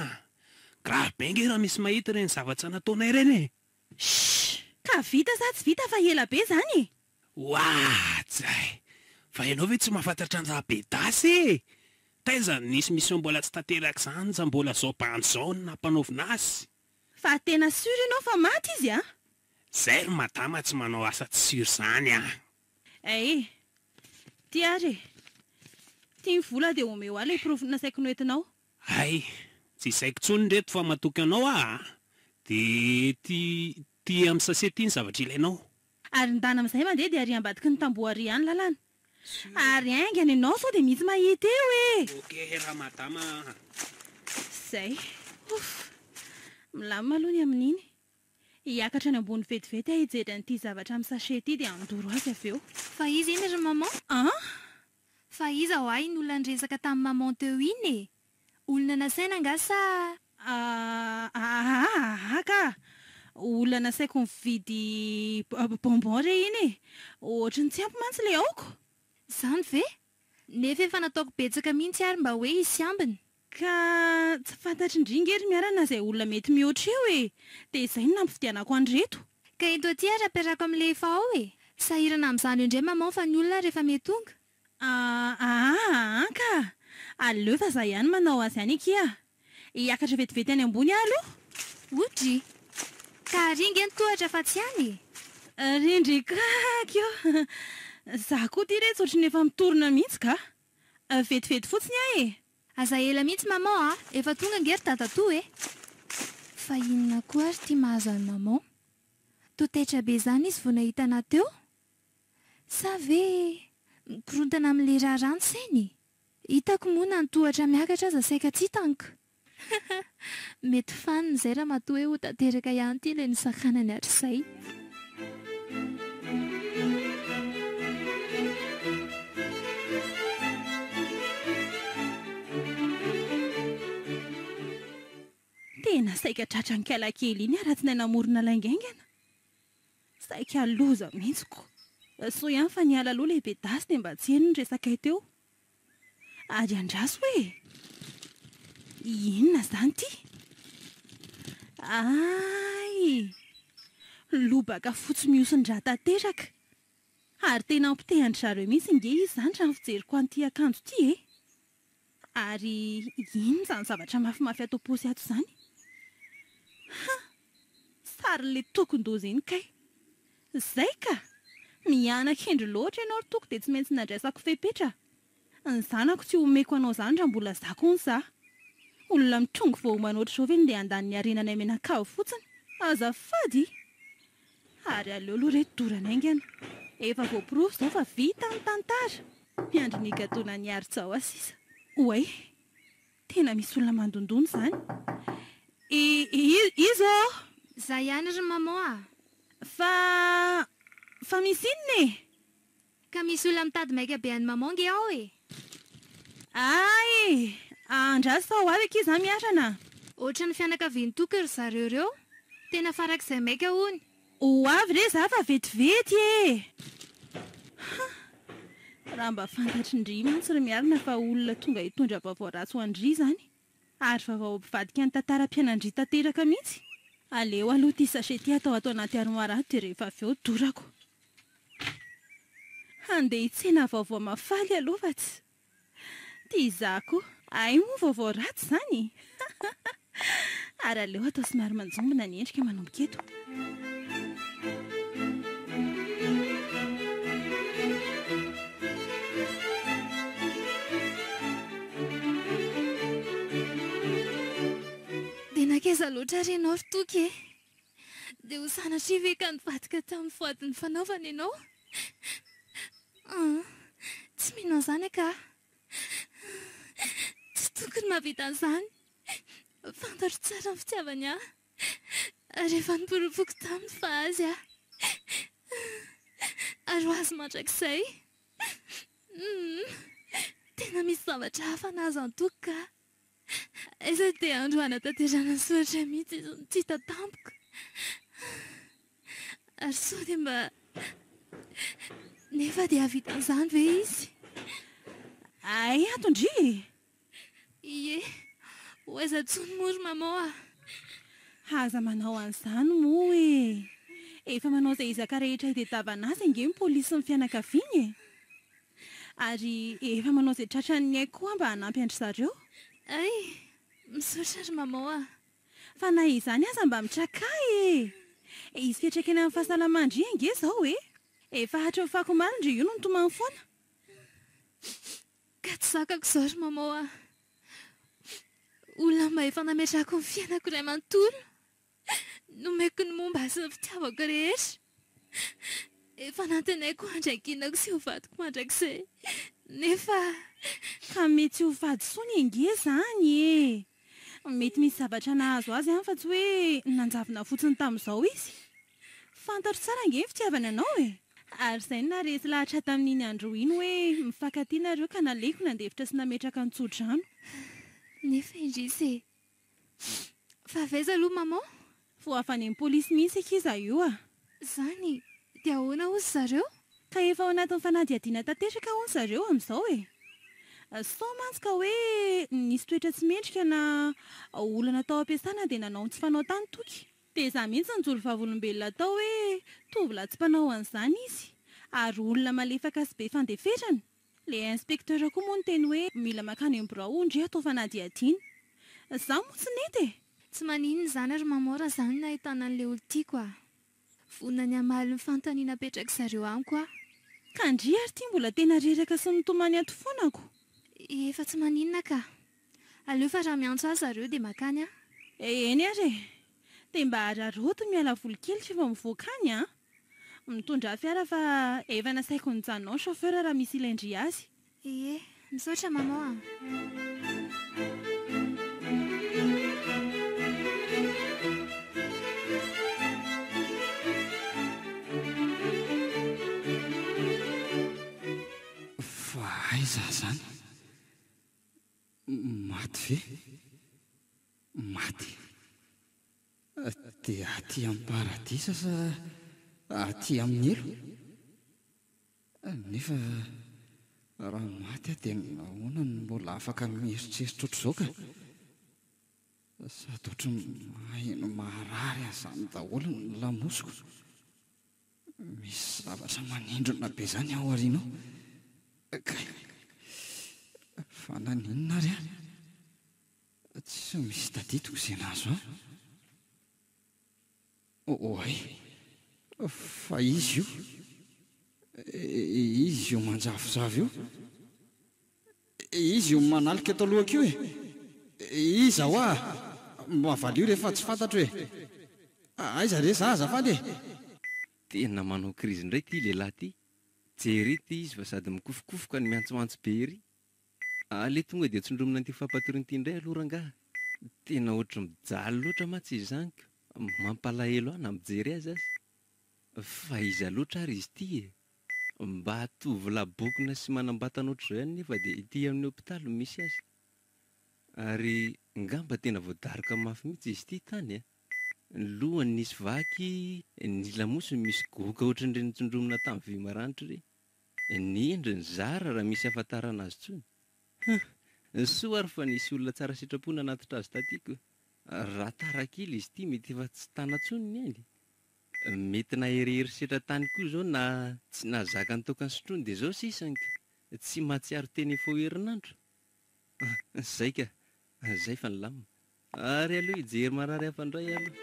Grave bengy raha misy mahita ireny zavatra nataonay ireny e. Ka vita sa tsy vita fa ela be zany e. Watsay, fa ianao ve tsy mahafantatra ny raha be dasy e? Taiza nisy mbola tsy tanteraka izany za mbola zao ban'izao ny nampanaovina azy. Fa tena sura ianao fa maty izy a? Zay ry madama tsy manao asa tsy sura izany a. Ty ary tia vola dia omeo ahy ilay pirofo nasaiko noentinao. Ay, tsy isaiko tsony reto fa matoky anao a. Dia ty amin'ny sasety iny zavatra ilainao. Ary ndana amin'izay mandeha dia ary ambadiky ny tamboho ary ihany lalana. Ary aingany ianao sao dia misy mahita eo e. Okey raha madama. Zay. Milamina aloha ny amin'iny. Hiakatra ny ambony vetivety aho hijery an'ity zavatra amin'ny sachet ity dia andoro azy avy eo. Fa izy iny ry maman? Fa iza ho ahy ny olona niresaka tamin'ny maman teo iny e. Olona nasaina nga sa? Ka olona nasaiko mividy bonbon re iny e. Ohatra ny tsy ampy mantsy le aoko. Zany ve? Nefa efa nataoko betsaka mihitsy ary mba hoe hisy ambiny. Ka tsy fantatry indringa ery miarana izay olona mety mihoatra eo e. Dia izay no nampividianako andreto. Ka eto aty ary aperako amin'ilay efa ao e. Sahirana amin'izany indray maman fa ny olona rehefa mety tonga. Ka aleo fa za ihany manao azy ihany ikia. Hiakatra vetivety any ambony aho aloha. Odry. Ka ringa ny tohatra fa tsy any e. Rindrikako eo. Za koa ty reto ohatrany efa mitorona mihitsy ka. Vetivety fotsiny aho e. Aza ela mihitsy maman a. Efa tonga ngery tatato e. Fa inona koa ary tia mahazo any maman? Totetra be zany izy vao nahita ana teo. Sa ve mikorontana amin'ilay raharano sainy? Hitako moa nantohatra miakatra aza saika tsy hitanko. Mety faniny izay raha matoa hoe ho tanteraka ihany ity ilay nisakanany hatr'izay. Tena saika tratran-kala kely iny raha tsy namorona laingaingana. Saika loza mihitsiko. So ihany fa niala aloha lehibe dasy dia mba tsy heno ny resaka teo. Ary andraso hoe inona izany ity? Ay! Lobaka fotsy mihoson-dra tanteraka. Ary tena ampitehany zareo mihitsy nge izy izany raha ny fijeriko an'ity akanjo ity e. Ary inona izany zavatra mafimafy atao paosy ato izany? Sarin'ilay tokon-doza iny kay. Izay ka! Mianan-kendry loatra ianao ry toko dia tsy maintsy nandraisako fepetra. Ny zanako tsy homeko anao izany raha mbola zako hono za. Olona mitrongo vao manoatra izao ve ndeha handaniny arenana menakavo fotsiny? Azafady! Ary aleo aloha reto dorana aingana. Efa voapirofo izao fa vita ny tantara. Miandry ny gatona niary tsao sisa. Oay! Tena misy olona mandondona izany. Izo! Za ihany ry maman. Fa misy inona e? Ka misy olona mitady maika be an'ny maman nge ao e. Ay! Andraso fa ho avy aky izy miarana. Ohatra ny fianakavian'ny toko ry zareo ireo. Tena farak'izay maika hony. Ho avy re za fa vetivety e. Raha mba fantatry ndry mantsy ry miarana fa olona tonga hitondra vaovao ratsy ho andry izany. Ary vaovao mpivadika ny tantaram-pianandry tanteraka mihitsy. Aleo aloha ity sachety atao anaty armoara dia rehefa avy eo dorako. Andeha hitsena vaovao mafaly aloha fa tsy. Tia zako, ay moa vaovao ratsy izany. Ary aleo atao somary manjombona ny endrika manomboka eto. Nakeza loatra renao ry toky e. Dia ho sanatria ve ka nivadika tamin'ny foadiny fanaovana ianao? Tsy mino izany ka. Tsy tokony mahavita an'izany. Fantatro tsara ny fitiavany ahy. Rehefa niporopoka taminy fa azy aho. Ary ho azy mandrakizay. Tena misy zavatra hafa nahazo antoky ka. Aiza dia androana tanterana ny soratra mihitsy izy ny tita tampoko. Ary sao dia mba nefa dia havita an'izany ve izy? Ay, atondry! Ie, ho aiza tsony mory maman Haza manao an'izany moa e. Efa manao izay izaka rehetra hitadiavana azy ange ny polisy sy ny fianakaviany e. Ary efa manao izay tratran'ny haiko koa mba hanampy andry zareo. Ay, misaotra ry maman Fa na izany aza mba mitrakay e. Izy fiatrakena amin'ny fahasalamandry ange izao e. Efa hatro fako marindry io no nitomany foana. Ka tsy zakako izao ry maman olona mba efa nametrako ny fiainako iray manontolo. Nomeko ny momba sy ny fitiavako rehetra. Efa nantenaiko handrankinako sy ho vadiko mandrakizay. Nefa ka mety ho vady sony ange izany e. Mety misy zavatra nahazo azy fa tsy hoe nanjavona fotsiny tamin'izao izy. Fantatro tsara ange ny fitiavana anao e. Ary izay naresy lahatra tamin'iny andro iny hoe mifankatia nareo ka naleko nandefitra sy nametraka ny tsodrano. nefa indrisy e. Fa aveza aloha maman? Voafany amin'ny polisy mihitsy ikiza io a. Zany, dia ahoana hozy zareo? Ka efa ao anatin'ny fanadihadiana tanteraka hono zareo amin'izao e. Sao mantsy ka hoe nisy toetra tsy mendrika na olana tao am-piasana dia nanao tsy fanao tany toky. Dia izaho mihitsy nijoro vavolombelona tao hoe tovolahy tsy mpanao an'izany izy. Ary olona malefaka sy be fandefetrana. Ilay inspekteur koa moa ny teny hoe mila makany amin'ny birao ndry atao fanadihadiana. Izaho moa tsy nety e. Tsy maninona izany ary maman raha izany no ahitana an'ilay olo tiako a. Vonona ny hamaly ny fanontaniana apetraka zareo amiko a. Ka ndry ary ity mbola tena reraka sy mitomany ato foanako. Efa tsy maninona ka. Aleo fa raha miantso azy zareo dia makany a. Eny ary e. Dia mba hararoto miala voly kely fa efa mivoaka any a. mitondra fiara fa efa nasaiko nijanonao chauffeur raha misy ilendry azy. Ie, misaotra maman. Fa aiza zany? Maty ve? Maty. Dia aty amin'ny paradisa sa aty amin'ny elo? Nefa raha maty dia ahoana no mbola afaka mieritreritra ohatr'izao ka? Sady ohatra maheno maharary azany daholo ny lamosiko. Misy zavatra manindrona be zany ao aoriana ao. Kay, fa naninona ary aho? Tsy misy tadidiko izay nahazo aho. Oay, fa izy io? Izy io manjavozavo io? Izy io manalika eto alohako io e? Iza ho ah? Mavaly io rehefa tsy fantatro e? Aiza re za azafady e? Tena manao krizy indray ty lehilahy ty. Jery ty izy fa sady mikofokofoka ny miantsoantso be ery. Ale tonga dia tsondromina an'ity fampatoriny ity indray aloha rangaha. Tena ohatry mijaly loatra matsy izy zany ka. Mampalahelo ahy na mijery azy azy. Fa iza loatra ary izy ty e. Mba hatovy labokina sy manambatana ohatr'izay ihany nefa dia ity amin'ny hôpitaly misy azy. Ary ngamba tena voadaroka mafy mihitsy izy ity tany e. Ny lohany nisy vaky, ny lamosiny misy goka ohatr'ireny tsondromina tamin'ny vy maranitra ireny. Ny endriny zara raha misy ahafantarana azy tsony. Soa ary fa nisy olona tsara sitrapona natitra azy tatiko. Raha tarak'ila izy ity mety efa tsy tana tsony ny ainy. Mety naherihery setra tany koa zao na tsy nazaka ny tokany sotrony dia zao sisany ka. Tsy mahatsiaro teny efa ho herinandro. Zay ka, zay fa nilamina. Ary aloha hijery marary hafa indray aloha.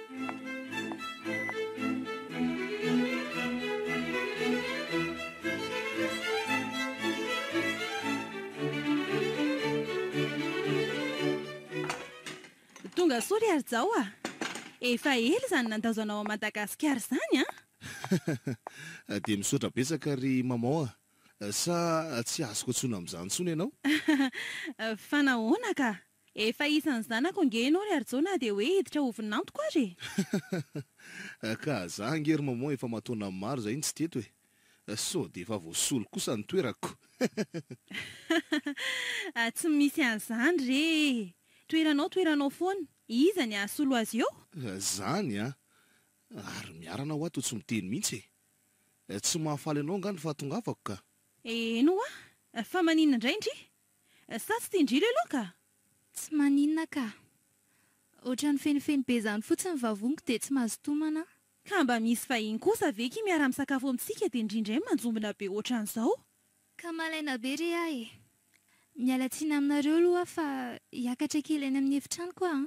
Tonga sory ary zao ah. Efa ela zany nandazonao a Madagasikara zany ah. Dia misaotra betsaka ry mamao ah. Sa tsy azoko antsona amin'izany tsony ianao? Fa nahoana ka? Efa isan'ny zanako angenao ry Arjao na dia hoe hiditra hovinantoko ary. Ka za angery mamao efa mataona maro zay tsy teto e. So dia efa voasolo kosa ny toerako. Tsy misy an'izany re. Toeranao foana. Iza ny ahasolo azy eo? Zany ah. Ary miarana ho ato tsy miteny mihitsy e. Tsy mahafaly anao angany fa tongavako ka. Eno ah. Fa maninona indray indry? Sa tsy tindrilo aloha ka? Tsy maninona ka. Ohatran'ny fenifeny be zany fotsiny vavoniko dia tsy mahazo tomana. Ka mba misy vahiny kosa ve ki miara misakafo amintsika dia indrindray manjombona be ohatran'izao? Ka malaina be re ahy e. Miala tsiny aminareo aloha fa hiakatra kely any amin'ny efitraniko ah.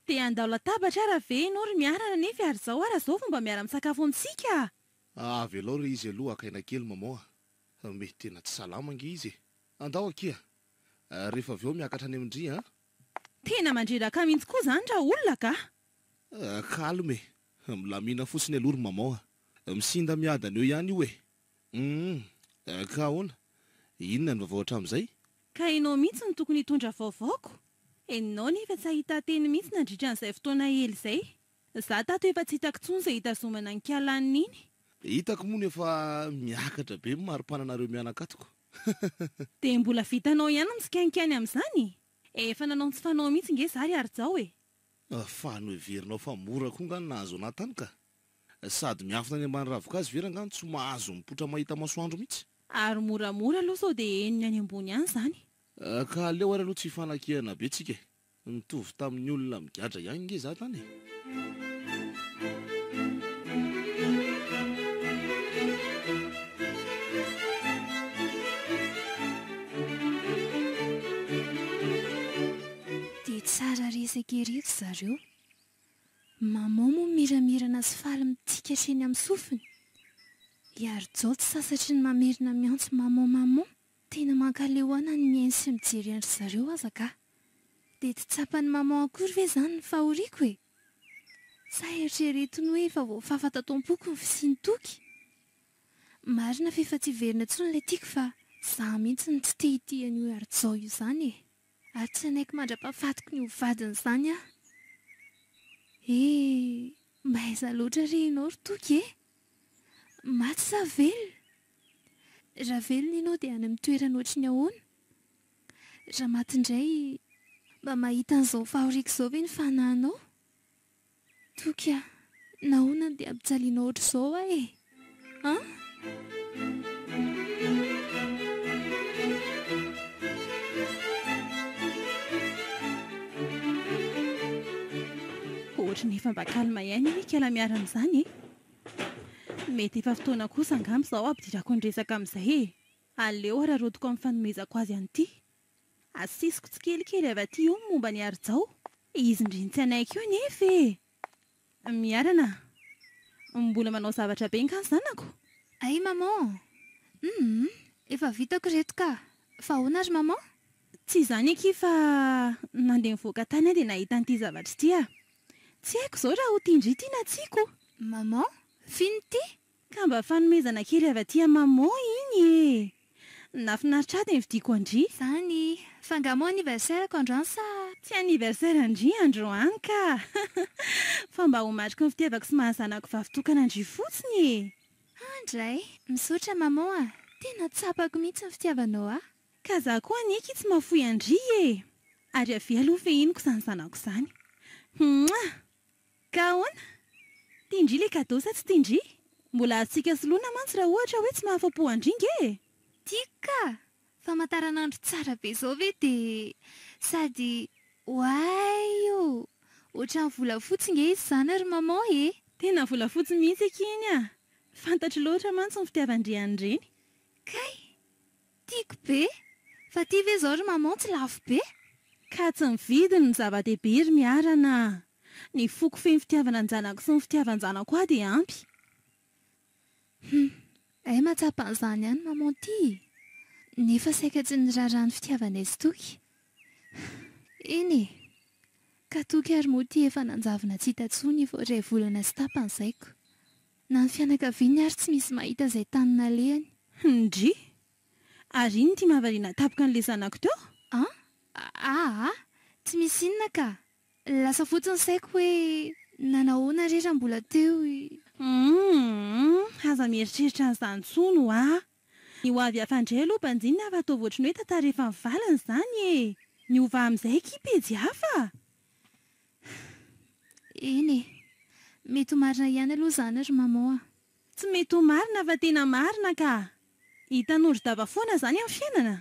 Dia andao latabatra raha ve ianao ry miarana nefa ary zao ara zao fomba miara misakafo amintsika. Avy alao ry izy aloha akaina kely mamao ah. Mety tena tsy salama nge izy. Andao akia. Rehefa avy eo miakatra any amindry ah. Tena mandreraka mihitsy koa zany raha olona ka. Kalme. Milamina fotsiny aloha ry mamao ah. Misinda miadana eo ihany io e. Ka ahoana? Inona ny vaovao hatramin'izay? Ka ianao mihitsy ny tokony hitondra vaovaoko. Enao nefa tsy ahita teny mihitsy nandritra an'izay fotoana ely izay. Za tato efa tsy hitako tsony izay hitazomana ny kialaniny iny. Hitako moa nefa miakatra be maro-pananareo mianakatoko. Dia mbola vitanao ihany mitsikanikany amin'izany. Efa nanao tsy fanao mihitsy nge za ry Arjao e. Fa no heverinao fa mora koa ngany nahazo anahy tany ka. Sady miafina any ambany ravikazy vera ngany tsy mahazo mipotra mahita masoandro mihitsy. Ary moramora aloha sao dia eniny any ambony ihany zany. Ka aleo ary aloha tsy hifanakihana be tsika e. Nitovy tamin'ny olona migadra ihany nge za tany e. Dia tsara resaka ery zareo. Mamao moa miramirana sy faly mitikatra eny amin'ny sofiny. Arjao tsy sasatry ny mamerina miantso mamao. Tena mankaleoana ny miainy sy mijery andry zareo aza ka. Dia tsy tsapany mamao akory ve zany ny fahoriako e. Sa eritreretiny hoe efa voafafa tato am-poko ny fisiany toky. marina fefa tsy verina tsony ilay tiako fa za mihitsy ny tsy tehitian'io Arjao io izany e. Ary tsy anaiko mandra-pahafatiko ny hovadiny izany a. Mba aiza loatra rehinao ry toky e? Maty sa velona? Raha velona ianao dia any amin'ny toerana ohatry ny ahoana? Raha maty indray mba mahita an'izao fahoriako izao ve ny fanahinao? Toky a, nahoana dia ampijalianao ohatr'izao aho e? Han? Ohatra ny efa mba kalma ihany ny kala miaran'izany e. Mety efa fotoana kosa angamba izao ampidirako ny resaka amin'izay e. Aleo ararodiko amin'ny fanomezako azy an'ity. Asisiko tsikelikely avy aty io momba ny Arjao. Izy indriny tsy anaiko io nefa e. Miarana. Mbola manao zavatra be nkany zanako. Ay maman. Efa vitako reto ka. Fa ahoana ry maman? Tsy izany eky fa nandeha nivoaka tany dia nahita an'ity zavatra ity a. Tsy haiko izao raha ho tindry ity na tiako. Maman, fino ity? Ka mba fanomezana kely avy aty maman iny e. Nafinaritra dia nividiako andry. Izany, fa angamo anniversaire-ko androany sa? Tsy anniversaire andry androany ka. Fa mba ho marika ny fitiavako sy mahazanako vavitokana andry fotsiny e. Andray, misaotra maman a. Tena tsapako mihitsy ny fitiavanao a. Ka za koa aneky tsy mahafoy andry e. Ary avy aloha fehiniko izany zanako izany. Ka ahoana? Tindry ilay kadao sa tsy tindry? Mbola atsika soloina mantsy raha ohatra hoe tsy mahafa-po andry inge. Tiako ka. Famantaranandro tsara be izao ve dia sady hoay io. Ohatran'ny volafotsy nge izy izany ary maman e. Tena volafotsy mihitsy ekiny a. Fantatro loatra mantsy ny fitiavan-driany ireny. Kay, tiako be. Fa tia ve izao ry maman tsy lafo be? Ka tsy mividiny ny zava-dehibe ry miarana. Ny foko feny fitiavana ny zanako sy ny fitiavan-janako koa dia ampy. Ay matsapa an'izany ihany maman ty. Nefa saika tsy ny raharahany fitiavanay sy toky. Eny e, ka toky ary moa ty efa nanjavona tsy hita tsony vao iray volana sy tapan'izaiko. Na ny fianakaviany ary tsy misy mahita izay tanina lehany. Ndry? Ary iny ty mahavariana tapaka n'ilay zanako teo? Tsy misy inona ka. Lasa fotsiny saiko hoe nanahoana re raha mbola teo. Aza mieritreritra an'izany tsony ho a. Ny ho avy afandray aloha mpanjinina fa atao voatriny hoe tantara efa mivalana izany e. Ny ova amin'izay kipejy hafa. Eny e, mety ho marina ihany aloha izany ry maman a. Tsy mety ho marina fa tena marina ka. Hitan'ondry dava foana izany amin'ny fiainana.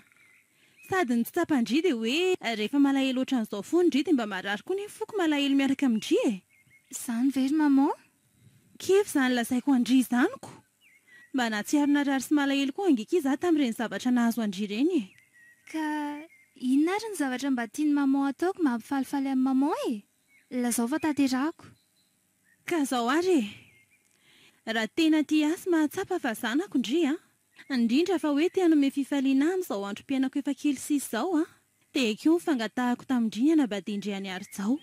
Sady ny tsy tapandry dia hoe rehefa malahelo ohatran'izao foana indry dia mba marary koa ny foko malahelo miaraka amindry e. Izany ve ry maman? Kefy izany lazaiko andry izaniko. Mba natsiaro narary sy malahelo koa angeka izy tamin'ireny zavatra nahazo andry ireny e. Ka inona ary ny zavatra mba tiany maman ataoko mampifalifaly amin'ny maman e? Lazao fa tanterahako. Ka zao ary e. Raha tena tia asy mahatsapa fa zanako indry a. Indrindra fa hoe te hanome fifaliana amin'izao androm-piainako efa kely sisa izao a. Dia ekeo fangatahako tamindry ny anabadindry any Arjao.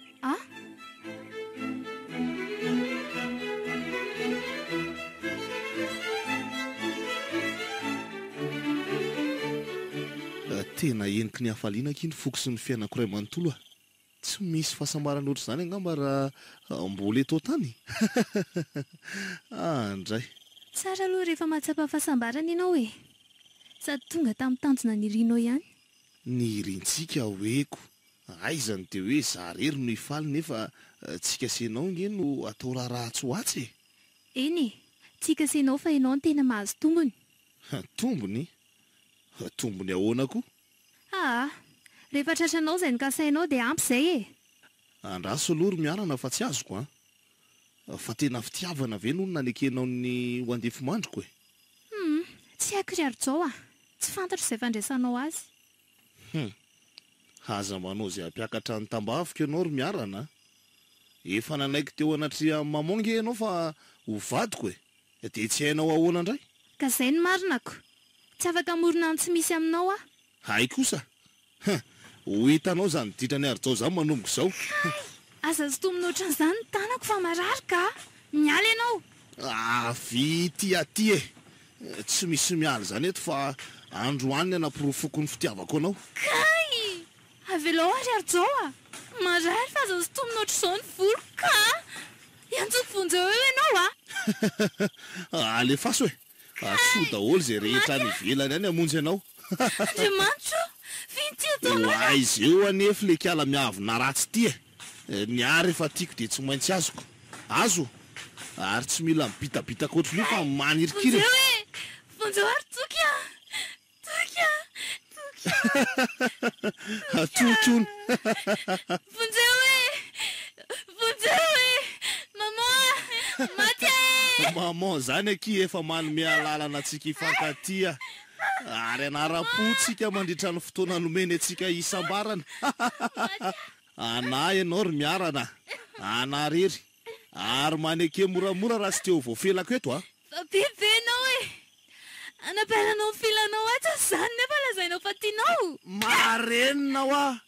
Tena eniko ny hafaliana kiny foko sy ny fiainako iray manontolo a. Tsy misy fahasambarana ohatr' izany angamba raha mbola eto tany. Andray. Tsara aloha rehefa mahatsapa fahasambarana ianao e. Sady tonga tamin'ny tanjona ny rinao ihany. Ny rintsika hoeko. Aizany dia hoe za rery no hifaly nefa tsika senao nge no atao raha tsy ho atsy e. Eny e, tsika senao fa ianao ny tena mahazo tombony. Tombony? Tombony ahoana koa? Rehefa tratranao izay nikasainao dia ampy izay e. Andraso aloha ry miarana fa tsy azoko a. Fa tena fitiavana ve no nanekenao ny ho andefy mandroko e? Tsy haiko ry Arjao a. Tsy fantatro izay fandraisanao azy. Aza manao izay hampiakatra ny tambavika ianao ry miarana. Efa nanaiko teo anatria mamonge ianao fa ho vadiko e. Dia tsy hainao ahoana indray? Ka izay ny marinako. Tsy afaka morona ny tsy misy aminao a. Hay kosa. Ho hitanao izany ditrany Arjao izany manomboka izao. Aza sy tomony ohatran'izany ny tanako fa marary ka. Miala ianao. Vity aty e. Tsy misy miala zany eto fa androany anaporofoko ny fitiavako anao. Kay! Avela ary Arjao a! Marary fa azo tombona ohatr'izao ny volo ka! Iantsovonjeo eo ianao a! Alefaso e! Tsoa daholo zay rehetra any ivelany any hamonjy anao. Andriamanitro! Vinty atao Izy eo anefa le kiala miavona ratsy ty e. Ny ary efa tiako de tsy maintsy azoko. Azo! Ary tsy mila mibitabitaka ohatr'io fa manirikiry. Vonjeo e! Vonjeo ary toky a! Toky a! Tokony. Vonjeo e! Vonjeo e! Maman! Maty e! Maman zany aky efa manome alalana antsika ifankatia. Ary anara-potsika mandritra ny fotoana nomeny antsika isambarana. Ana ianao ry miarana. Ana rery. Ary maneke moramora raha tsy teo voafelako eto a. Fa bebenao e! Anapelanao filanao ato zany nefa lazainao fa tianao. Marenina a.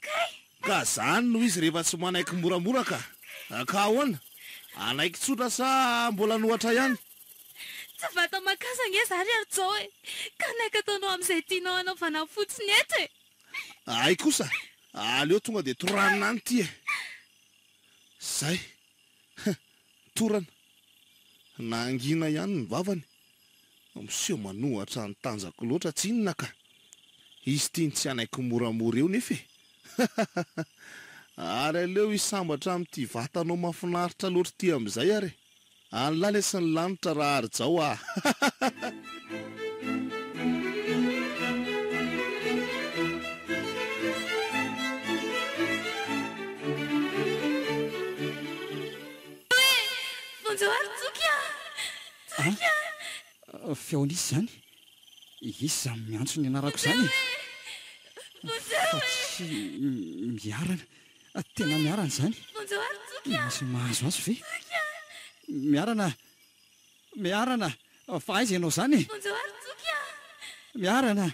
Kay! Ka zany no izy rehefa tsy manaiky moramora ka. Ka ahoana? Anaiky tsotra sa mbola nohatra ihany? Tsy vata makasanga zary Arjao e! Ka naika ataonao amin'izay tianao anaovana fotsiny eto e! Ay kosa, aleo tonga de toranina any ty e. Zay, torana. Nangina ihany ny vavany. Miseho manohatra ny tanjako loatra tsy inona ka. Izy tiany tsy anaiky moramora eo nefa e. Ary aleo isambatra amin'ity vatanao mahafinaritra loatra ty amin'izay ary. Any lala sy ny lanitra raha Arjao a. Vonjeo ary toky a! Toky a! Feonisy zany? Izy zany miantso ny anarako zany. Vonjeo e! Tsy miarana. Tena miarana zany. Vonjeo ary toky a! Misy mahazo azo ve? Miarana. Miarana. Fa aiza ianao zany? Vonjeo ary toky a! Miarana.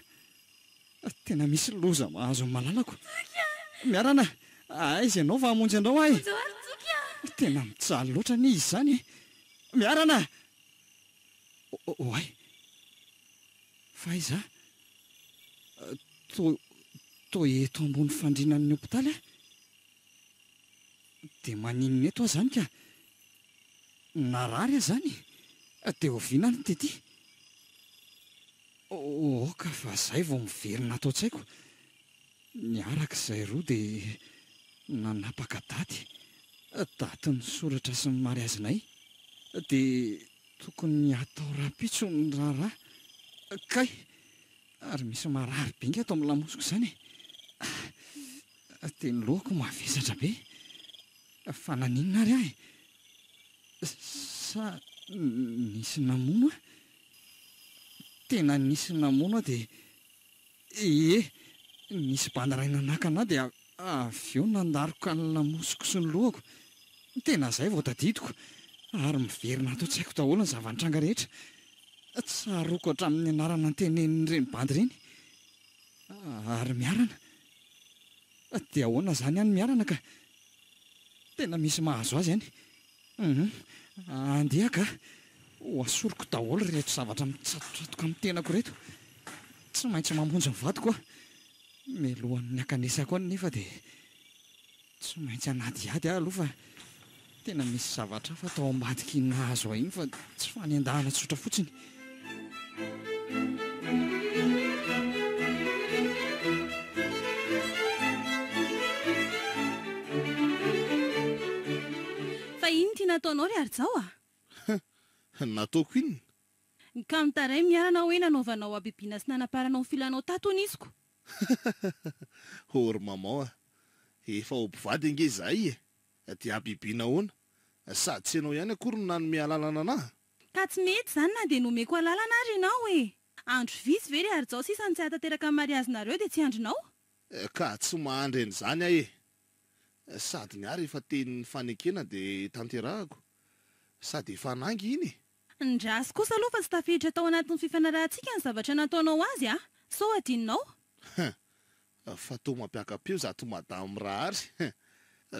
Tena misy loza mahazo ny malalako. Miarana. Aiza ianao fa hamonjy anao ay? Vonjeo ary toky a! Tena mijaly loatra ny izy zany. Miarana. Oay. Fa aiza? Toa eto ambony fandrinan'ny hopitaly a? Dia maninona eto aho zany ka? Narary aho zany? Dia oviana ny tety? Ka fa zay vao miverina ato an-tsaiko. Niarak'izay roa dia nanapaka daty. Daty ny soratra sy ny mariazinay. Dia tokony atao rapitso ny raharaha. Kay! Ary misy marary benga ato amin'ny lamosiko zany. Dia ny lohako mavesatra be. Fa naninona ary ahy? Sa nisy namono a? Tena nisy namono dia nisy bandaray nanakana dia avy eo nandaroka ny lamosiko sy ny lohako. Tena zay vao tadidiko. Ary miverina ato tsy haiko daholo ny zava-nitranga rehetra. Tsaroako hatramin'ny anarana tenenin'ireny bandy ireny. Ary miarana. Dia ahoana zany any miarana ka? Tena misy mahazo azy any. Andehaka. Ho asoroko daholo rehetra zavatra mitsatotsatoka amin'ny tenako reto. Tsy maintsy mamonjy ny vadiko aho. Melohan'ny akanesako any nefa dia tsy maintsy anadiady aho aloha fa tena misy zavatra fa atao ambadiky nahazo iny fa tsy fanendahana tsotra fotsiny. Fa iny tia nataonao ry Arjao a? Nataoko inona? Ka mitaray miarana hoe nanaovanao abibiana sy nanaparanao filanao tato nisiko. Hory maman a. Efa ho mpivady ange zahay e. Dia abibiana hoana. Sady tsy ianao ihany akory no nanome alalana anahy. Ka tsy mety zany na dia nomeko alalana ary ianao e. Andro visy ve ry Arjao sisa ny tsy hatateraka ny mariazinareo dia tsy andrinao? Ka tsy mahandry an'izany ahy e. Sady ny ary efa tenin'ny fanekena dia tanterahako. Sady efa nangy iny e. Ndrasy kosa aloha fa tsy tafiditra tao anatin'ny fifanarahantsika ny zavatra nataonao azy a. Sao adinonao? Fa toa mampiaka-peo zato madamo raha ary.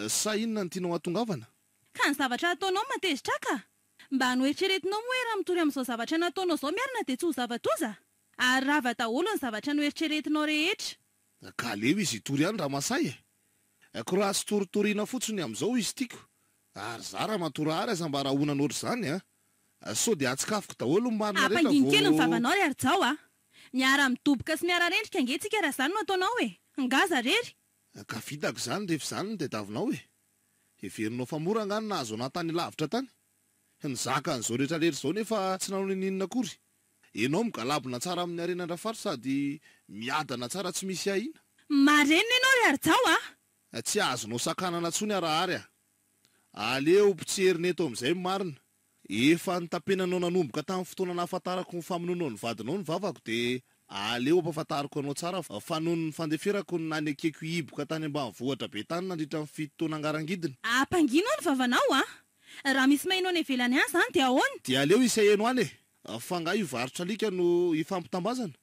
Sa inona ny tianao hatongavana? Ka ny zavatra ataonao matezitra ka? mba noeritreretinao moa hoe raha mitory amin'izao zavatra nataonao izao miarina dia tsy ho zavatoza ary rava daholo ny zavatra noeritreretinao rehetra. Ka leo izy itory ihany raha masay ko raha sy toritoriana fotsiny amin'izao izy tiako ary za raha matorahary aza mba raha honan'ohatr' zany so dia atsikafoko daholo ny marina rehetra ampanginy kely ny vavanao ry ary-jao miara midoboka sy miara rendrika angentsika raha zany no ataonao ngaza rery ka vitako zany rehefa zany ny tadiavinao heverinao fa mora ngany nahazo anatany lavitra tany nizaka an'izao rehetrarehetra zao nefa tsy nanao ninona akory enao migalabona tsara amin'ny arenandrafatra sady miadana tsara tsy misy ahina marenina ianao ry ary-jao tsy azonao sakanana tsony arahary aleo mpitsherina eto amin'izay marina efa nitapenanao nanomboka tamin'ny fotoana nahafantarako ny famonoanao ny vadinao ny vavako dia aleo ampafantariko anao tsara fa noho ny fandeferako ny nany akeko iboka tany ambanivohitra be tany nandritra ny fitotoana angarangidina ampangino ny vavanao raha misy mainao ny ivelany any zany dia ahoana dia aleo isaheno any fa nga io varotra alika no ifampitambazana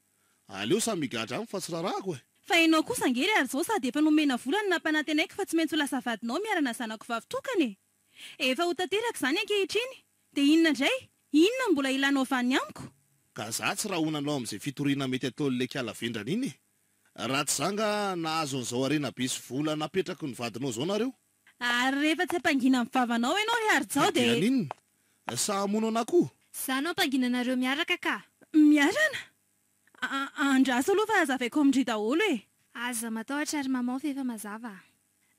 aleo samy migadra aminy fa tsy rarahako fa ianao kosa angery ary zao sady efa nomena volany nampanantenaiko fa tsy maintsy ho lasa vadinao miarana zanako vavitokany efa ho tanteraka zany ankehitriny dia inona indray inona mbola ilanao vany amiko ka za tsy raha honanao amin'izay fitoriana mety ataon'le kialavendrana iny raha tsy zanga nahazo an'izao arena be sy vola napetrako ny vadinao zao nareo ary rehefa tsy ampangina amin'ny vavanao ianao ry ary-jao dia ninona sa hamono anakoho zanao ampanginanareo miaraka ka miarana andraso aloha fa azavaiko amindry daholo aza matahotra ary mamao fa efa mazava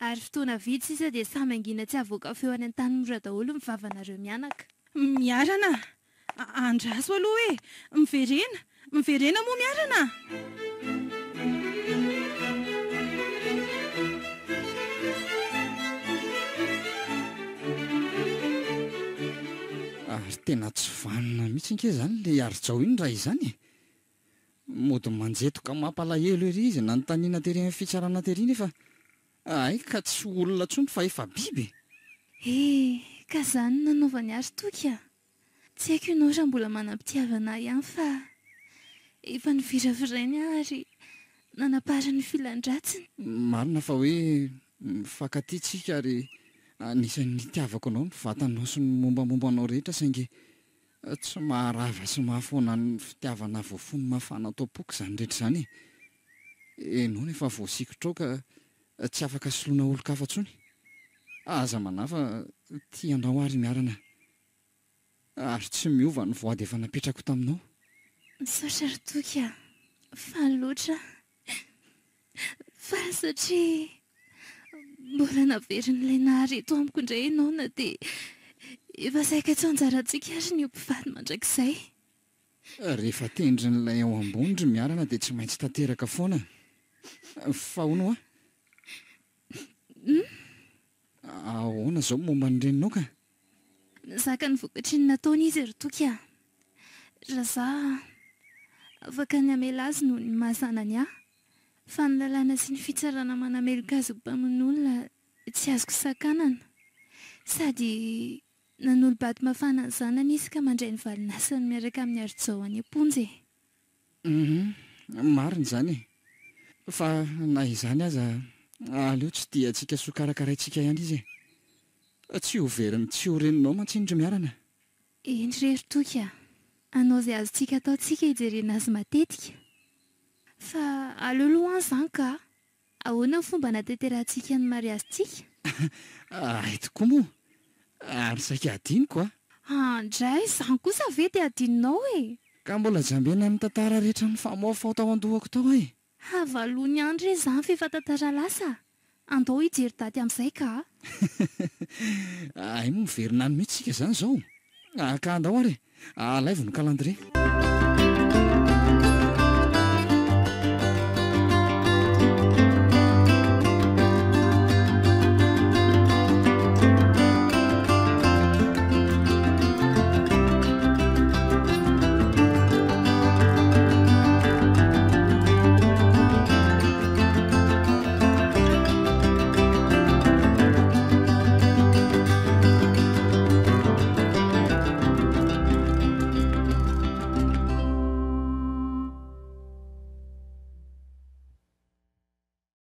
ary fotoana vidy sisa dia samy angina tsy avoaka feo any an-tany mora daholo mivavanareo mianaka miarana andraso aloha miverena moa miarana ary tena tsy vanina mihitsy nke zany le ary-jao iny raha izany mody manjetoka mampalahelo ery izy nanontaniana tery amin'ny fitsarana tery nefa ay ka tsy olona tsony fa efa biby ka zany nanaovany ary toka tsy haiko ianao raha mbola manam-pitiavana ihany fa efa niviravirainy ary nanapara ny filan-dratsiny marina fa hoe mifankatytsika ary anisan'ny nitiavako anao ny vatanao sy ny mombamomba anao rehetra saingy tsy maharava sy mahafoana ny fitiavana voafony mafana taopoka zany rehetra zany enao nefa voasikotraoka tsy afaka soloana olo-kafa tsony aza manafa tianao ary miarana ary tsy miova ny voady efa napetrako taminao misaotra ry toka fa loatra fa satria mbola naverin'ilay nahareto amiko indray ianao na dia efa saika tsy anjarantsika ary ny ompivady mandrakizay rehefa tendry n'ilay ao ambony ry miarana dia tsy maintsy tanteraka foana fa hono ahoana zao momba ny reninao ka zaka ny vokatry ny nataony izy ry toka raha za afaka ny amela azy noho ny mahazanany fa ny lalàna sy ny fitsarana manameloka azy ho mpamon'olona tsy azoko sakanana sady nanolo-bato mafana ny zanany izy ka mandray ny valinasany miaraka amin'ny ary-jao any am-ponjy mariny zany fa na izany aza aleo tsy dia atsika sokarakaraintsika ihany izy tsy overiny tsy ho reninao mantsindry miarana endry rery toka anao izay azontsika ataontsika hijerena azy matetika fa aleoloha izany ka ahoana ny fomba natanterantsika ny mariazintsika ay tokoa moa ary saika adiniko andray izany kosa ve dia adininao ka mbola jambena ny tantara rehetra ny famaofao tao an-dohako tao havalohany andro izany fa efa tantara lasa andao hijery daty amin'izay ka ay moa miverina any mihitsy sika zany zao ka andao ary alaivony kalandre